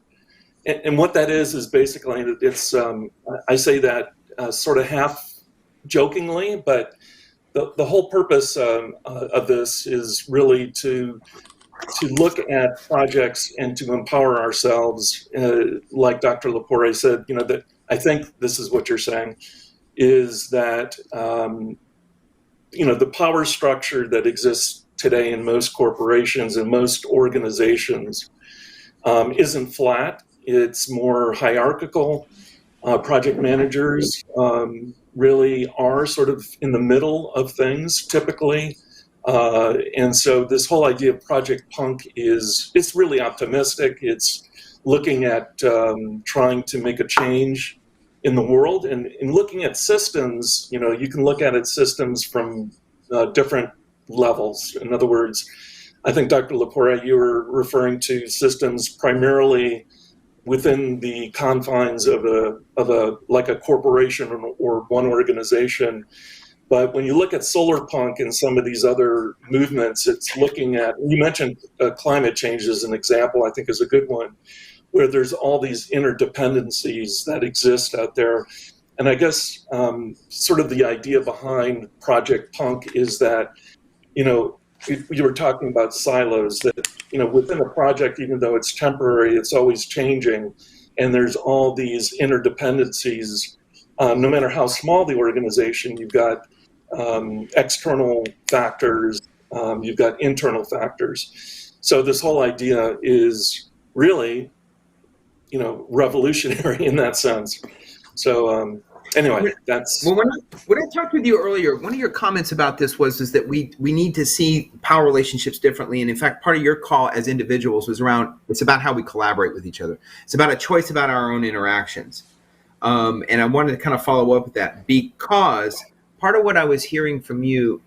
And what that is basically, it's, I say that sort of half jokingly, but the whole purpose of this is really to look at projects and to empower ourselves, like Dr. Laporte said, that I think this is what you're saying, is that, the power structure that exists today in most corporations and most organizations isn't flat. It's more hierarchical. Project managers really are sort of in the middle of things typically. And so this whole idea of Project Punk it's really optimistic. It's looking at trying to make a change in the world and looking at systems. You can look at systems from different levels. In other words, I think Dr. Laporte, you were referring to systems primarily within the confines of a like a corporation or one organization. But when you look at solar punk and some of these other movements, it's looking at, you mentioned climate change as an example, I think is a good one, where there's all these interdependencies that exist out there. And I guess sort of the idea behind Project Punk is that, you were talking about silos, that, within a project, even though it's temporary, it's always changing. And there's all these interdependencies. No matter how small the organization, you've got external factors, you've got internal factors. So this whole idea is really, revolutionary in that sense. So anyway, that's... Well, when I talked with you earlier, one of your comments about this is that we need to see power relationships differently. And in fact, part of your call as individuals was around, it's about how we collaborate with each other. It's about a choice about our own interactions. And I wanted to kind of follow up with that because part of what I was hearing from you,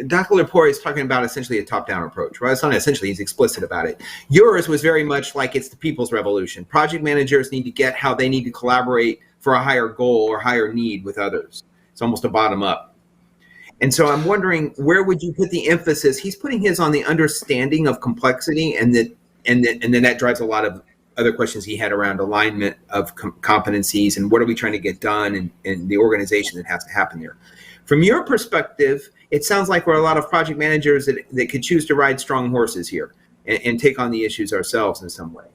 Dr. Laporte is talking about essentially a top-down approach, right? It's not essentially, he's explicit about it. Yours was very much like it's the people's revolution. Project managers need to get how they need to collaborate for a higher goal or higher need with others. It's almost a bottom up. And so I'm wondering, where would you put the emphasis? He's putting his on the understanding of complexity, and then that drives a lot of other questions he had around alignment of competencies and what are we trying to get done and the organization that has to happen there. From your perspective, it sounds like we're a lot of project managers that could choose to ride strong horses here and take on the issues ourselves in some way.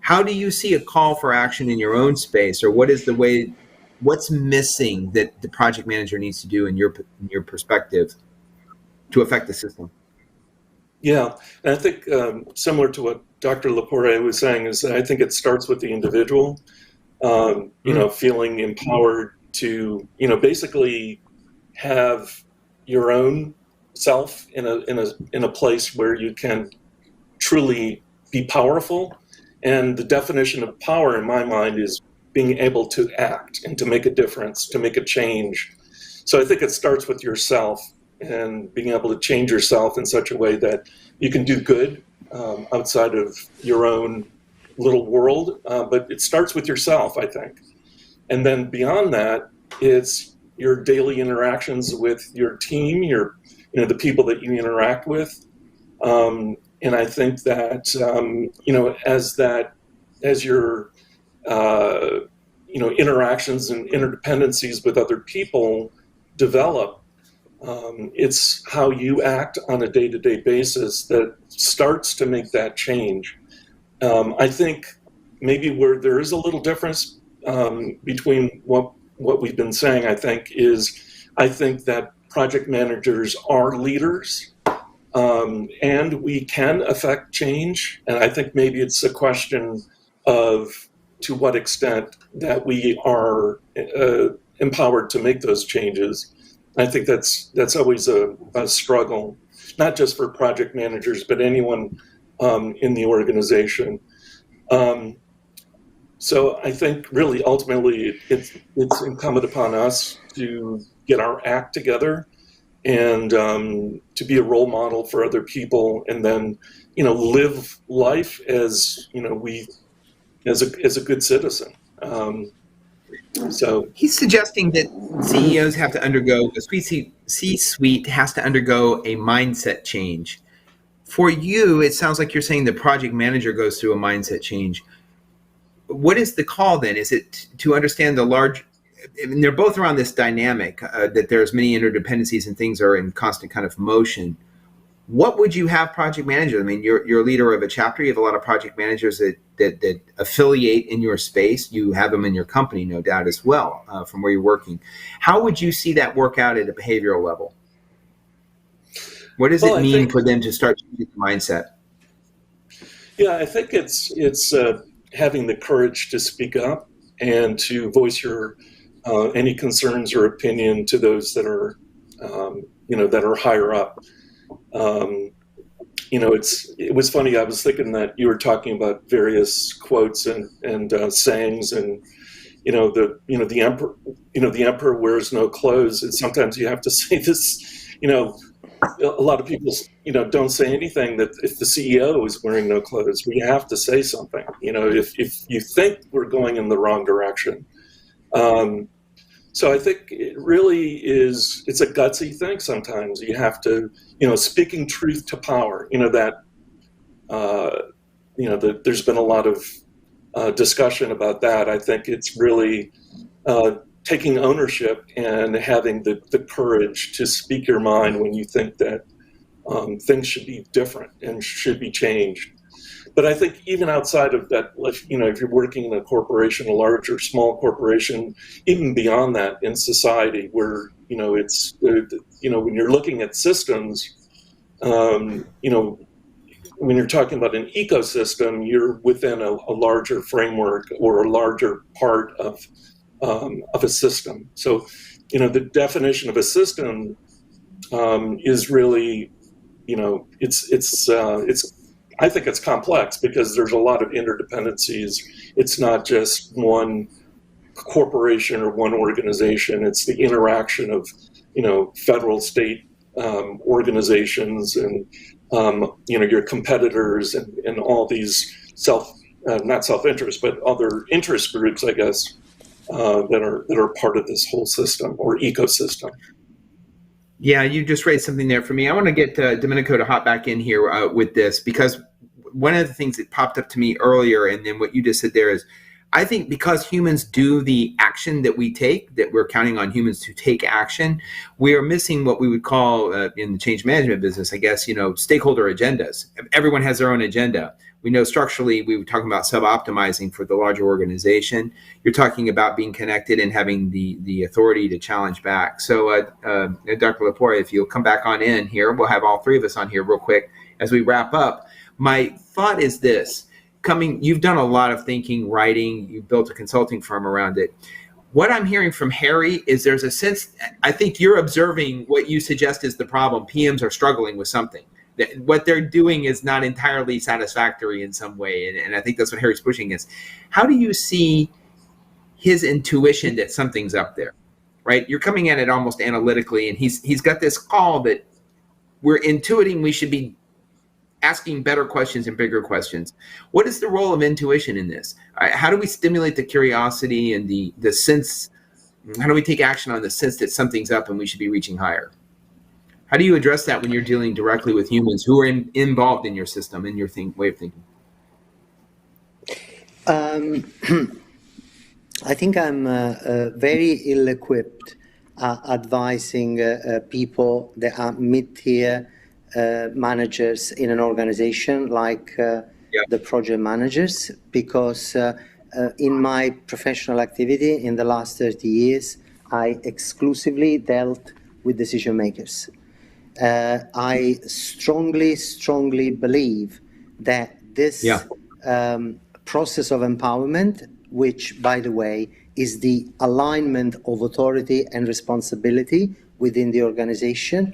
How do you see a call for action in your own space, or what's missing that the project manager needs to do in your perspective to affect the system? Yeah, and I think similar to what Dr. Laporte was saying is that I think it starts with the individual, feeling empowered to, basically have your own self in a place where you can truly be powerful. And the definition of power in my mind is being able to act and to make a difference, to make a change. So I think it starts with yourself and being able to change yourself in such a way that you can do good outside of your own little world. But it starts with yourself, I think. And then beyond that, it's your daily interactions with your team, your the people that you interact with. And I think that, as your, interactions and interdependencies with other people develop, it's how you act on a day-to-day basis that starts to make that change. I think maybe where there is a little difference between what we've been saying, I think that project managers are leaders, and we can affect change. And I think maybe it's a question of to what extent that we are empowered to make those changes. I think that's always a struggle, not just for project managers, but anyone in the organization. So I think really ultimately it's incumbent upon us to get our act together and to be a role model for other people, and then live life as as a good citizen. So he's suggesting that CEOs have to undergo, the C-suite has to undergo a mindset change. For you, it sounds like you're saying the project manager goes through a mindset change. What is the call then? Is it to understand the large, I mean, they're both around this dynamic that there's many interdependencies and things are in constant kind of motion. What would you have project managers? I mean, you're a leader of a chapter. You have a lot of project managers that affiliate in your space. You have them in your company, no doubt, as well, from where you're working. How would you see that work out at a behavioral level? What does it mean for them to start changing the mindset? Yeah, I think it's having the courage to speak up and to voice your any concerns or opinion to those that are that are higher up. It was funny. I was thinking that you were talking about various quotes and sayings, and the emperor wears no clothes. And sometimes you have to say this. A lot of people don't say anything that if the CEO is wearing no clothes, we have to say something. If you think we're going in the wrong direction. So I think it really is, it's a gutsy thing sometimes. You have to, speaking truth to power, there's been a lot of discussion about that. I think it's really taking ownership and having the courage to speak your mind when you think that things should be different and should be changed. But I think even outside of that, if you're working in a corporation, a large or small corporation, even beyond that in society, where it's when you're looking at systems, when you're talking about an ecosystem, you're within a larger framework or a larger part of a system. So, the definition of a system is really, it's I think it's complex because there's a lot of interdependencies. It's not just one corporation or one organization. It's the interaction of, federal, state organizations and, your competitors and all these not self-interest, but other interest groups, I guess, that are part of this whole system or ecosystem. Yeah, you just raised something there for me. I want to get Domenico to hop back in here with this, because one of the things that popped up to me earlier, and then what you just said there, is I think because humans do the action that we take, that we're counting on humans to take action, we are missing what we would call in the change management business, I guess, stakeholder agendas. Everyone has their own agenda. We know structurally, we were talking about sub-optimizing for the larger organization. You're talking about being connected and having the authority to challenge Back. So Dr. Lepore, if you'll come back on in here, we'll have all three of us on here real quick as we wrap up. My thought is this. You've done a lot of thinking, writing, you built a consulting firm around it. What I'm hearing from Harry is there's a sense, I think you're observing what you suggest is the problem. PMs are struggling with something. What they're doing is not entirely satisfactory in some way. And I think that's what Harry's pushing is. How do you see his intuition that something's up there, right? You're coming at it almost analytically, and he's got this call that we're intuiting we should be asking better questions and bigger questions. What is the role of intuition in this? How do we stimulate the curiosity and the sense? How do we take action on the sense that something's up and we should be reaching higher? How do you address that when you're dealing directly with humans who are involved in your system and your way of thinking? I think I'm very ill-equipped advising people that are mid-tier managers in an organization like the project managers, because in my professional activity in the last 30 years, I exclusively dealt with decision makers. I strongly believe that this process of empowerment, which, by the way, is the alignment of authority and responsibility within the organization,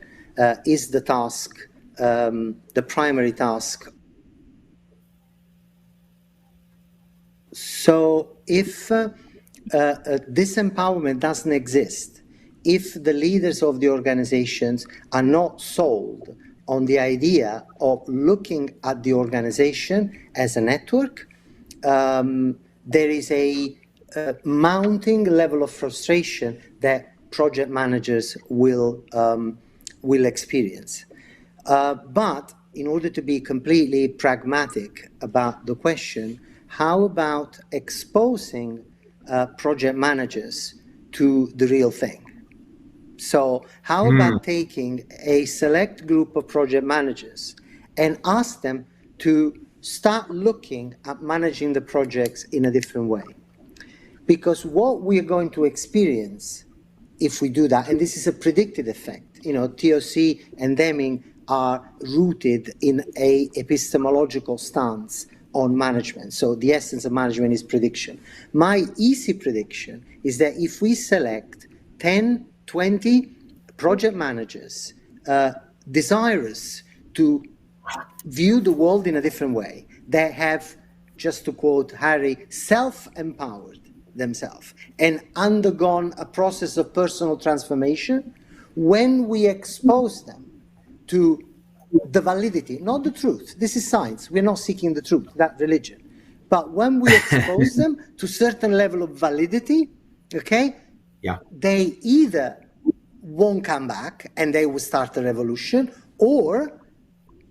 is the task, the primary task. So if this empowerment doesn't exist, if the leaders of the organizations are not sold on the idea of looking at the organization as a network, there is a mounting level of frustration that project managers will experience. But in order to be completely pragmatic about the question, how about exposing project managers to the real thing? So how about taking a select group of project managers and ask them to start looking at managing the projects in a different way? Because what we are going to experience if we do that, and this is a predicted effect, TOC and Deming are rooted in a epistemological stance on management. So the essence of management is prediction. My easy prediction is that if we select 10, 20 project managers desirous to view the world in a different way, that have, just to quote Harry, self-empowered themselves and undergone a process of personal transformation, when we expose them to the validity, not the truth. This is science. We're not seeking the truth, that religion. But when we expose them to certain level of validity, they either won't come back and they will start a revolution, or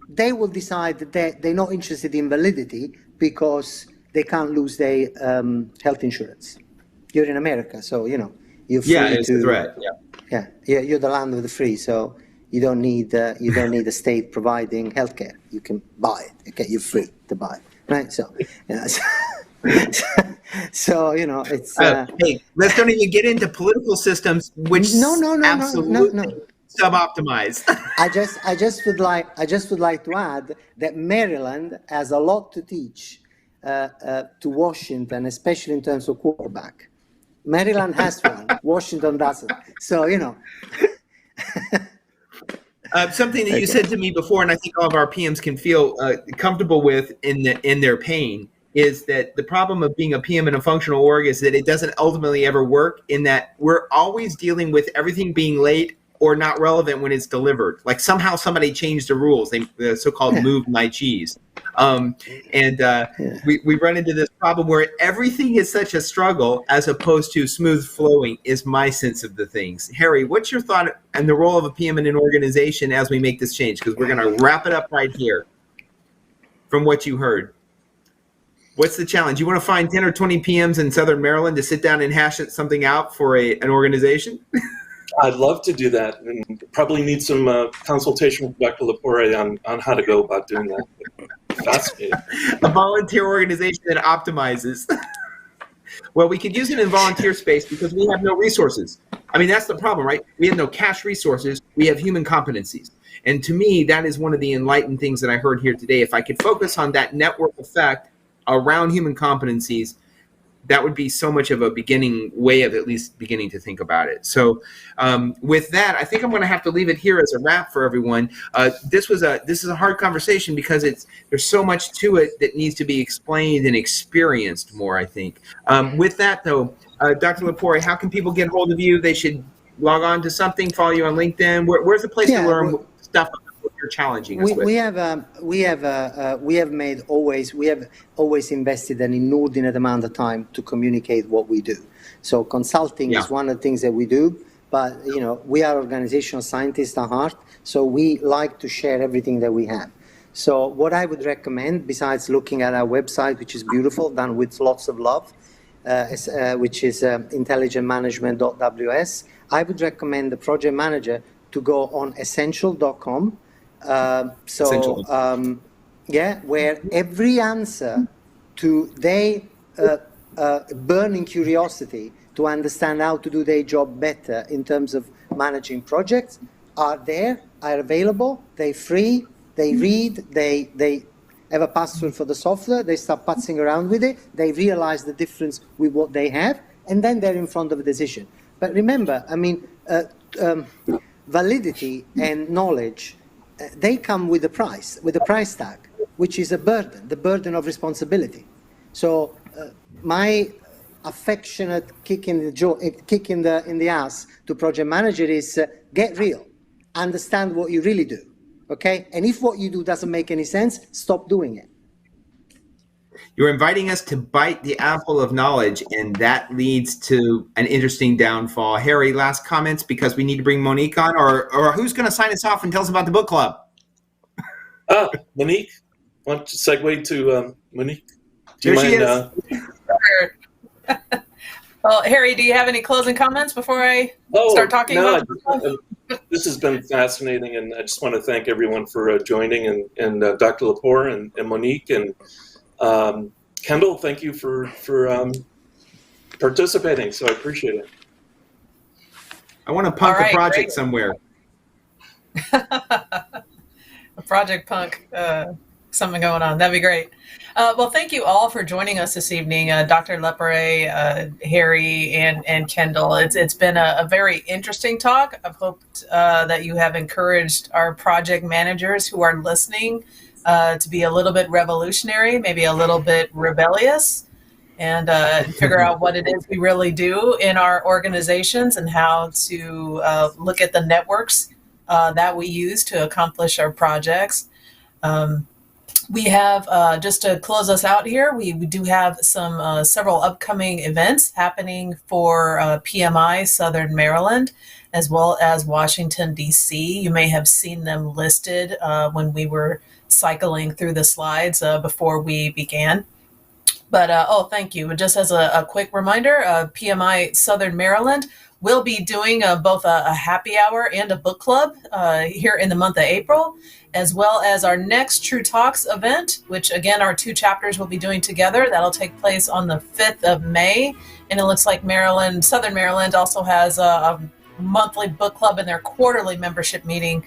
they will decide that they're not interested in validity because they can't lose their health insurance. You're in America, so you're free it's a threat. You're the land of the free, so you don't need a state providing healthcare. You can buy it. Okay, you're free to buy it, right? So, so it's. Hey, let's don't even get into political systems, which absolutely sub-optimized. I just would like to add that Maryland has a lot to teach to Washington, especially in terms of quarterback. Maryland has one, Washington doesn't. So something that you said to me before, and I think all of our PMs can feel comfortable with in their pain, is that the problem of being a PM in a functional org is that it doesn't ultimately ever work, in that we're always dealing with everything being late or not relevant when it's delivered. Like somehow somebody changed the rules, the so-called move my cheese. We run into this problem where everything is such a struggle as opposed to smooth flowing, is my sense of the things. Harry, what's your thought on the role of a PM in an organization as we make this change? Because we're going to wrap it up right here from what you heard. What's the challenge? You want to find 10 or 20 PMs in Southern Maryland to sit down and hash something out for an organization? I'd love to do that, and probably need some consultation with Dr. Lepore on how to go about doing that. Fascinating. A volunteer organization that optimizes. Well, we could use it in volunteer space because we have no resources. I mean, that's the problem, right? We have no cash resources. We have human competencies. And to me, that is one of the enlightened things that I heard here today. If I could focus on that network effect around human competencies, that would be so much of a beginning way of at least beginning to think about it. So with that, I think I'm going to have to leave it here as a wrap for everyone. This is a hard conversation because there's so much to it that needs to be explained and experienced more, I think. With that, though, Dr. Lepore, how can people get hold of you? They should log on to something, follow you on LinkedIn. Where's the place to learn stuff you're challenging us with? We have always invested an inordinate amount of time to communicate what we do. So consulting is one of the things that we do. but we are organizational scientists at heart, so we like to share everything that we have. So what I would recommend, besides looking at our website, which is beautiful, done with lots of love, which is intelligentmanagement.ws, I would recommend the project manager to go on essential.com. Where every answer to their burning curiosity to understand how to do their job better in terms of managing projects are there, are available, they're free, they read, they have a password for the software, they start putzing around with it, they realize the difference with what they have, and then they're in front of a decision. But remember, validity and knowledge, they come with a price tag, which is a burden, the burden of responsibility. So my affectionate kick in the ass to project manager is get real, understand what you really do, okay? And if what you do doesn't make any sense, stop doing it. You're inviting us to bite the apple of knowledge, and that leads to an interesting downfall. Harry, last comments, because we need to bring Monique on, or who's going to sign us off and tell us about the book club? Monique, why don't you segue to Monique? Do you mind? Well, Harry, do you have any closing comments before I start talking about this has been fascinating, and I just want to thank everyone for joining, and Dr. Lepore and Monique, and Kendall, thank you for participating. So I appreciate it. I want to punk a project somewhere. A project punk, something going on. That'd be great. Well, thank you all for joining us this evening, Dr. Lepore, Harry, and Kendall. It's been a very interesting talk. I've hoped that you have encouraged our project managers who are listening to be a little bit revolutionary, maybe a little bit rebellious, and figure out what it is we really do in our organizations and how to look at the networks that we use to accomplish our projects. We have, just to close us out here, we do have some several upcoming events happening for PMI Southern Maryland, as well as Washington, D.C. You may have seen them listed when we were cycling through the slides before we began. But, thank you. Just as a quick reminder, PMI Southern Maryland will be doing both a happy hour and a book club here in the month of April, as well as our next True Talks event, which again, our two chapters will be doing together. That'll take place on the 5th of May. And it looks like Southern Maryland also has a monthly book club and their quarterly membership meeting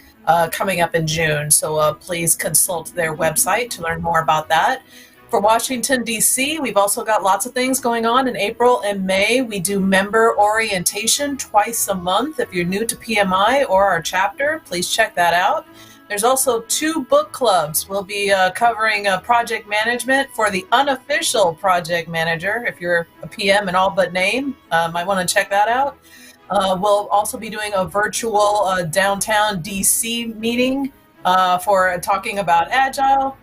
coming up in June. So please consult their website to learn more about that. For Washington, D.C., we've also got lots of things going on in April and May. We do member orientation twice a month. If you're new to PMI or our chapter, please check that out. There's also 2 book clubs. We'll be covering project management for the unofficial project manager. If you're a PM in all but name, might want to check that out. We'll also be doing a virtual downtown DC meeting for talking about Agile,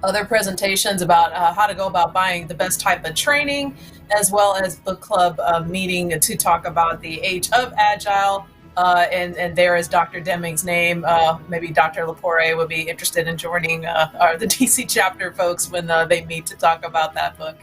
other presentations about how to go about buying the best type of training, as well as book club meeting to talk about the age of Agile. And there is Dr. Deming's name. Maybe Dr. Lepore would be interested in joining the DC chapter folks when they meet to talk about that book.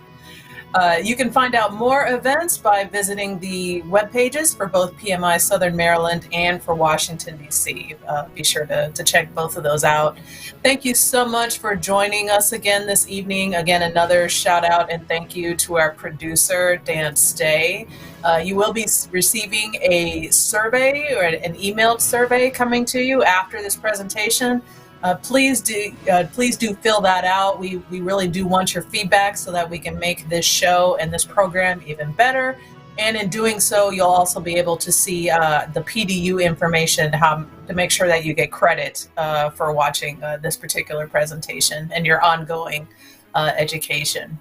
You can find out more events by visiting the web pages for both PMI Southern Maryland and for Washington, D.C. Be sure to check both of those out. Thank you so much for joining us again this evening. Again, another shout out and thank you to our producer, Dan Stay. You will be receiving a survey or an emailed survey coming to you after this presentation. Please do fill that out. We really do want your feedback so that we can make this show and this program even better. And in doing so, you'll also be able to see the PDU information, how to make sure that you get credit for watching this particular presentation and your ongoing education.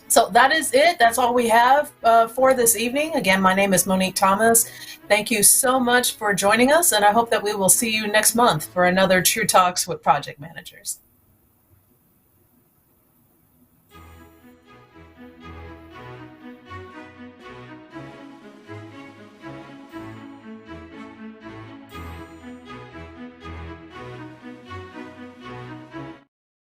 So that is it. That's all we have for this evening. Again, my name is Monique Thomas. Thank you so much for joining us, and I hope that we will see you next month for another True Talks with Project Managers.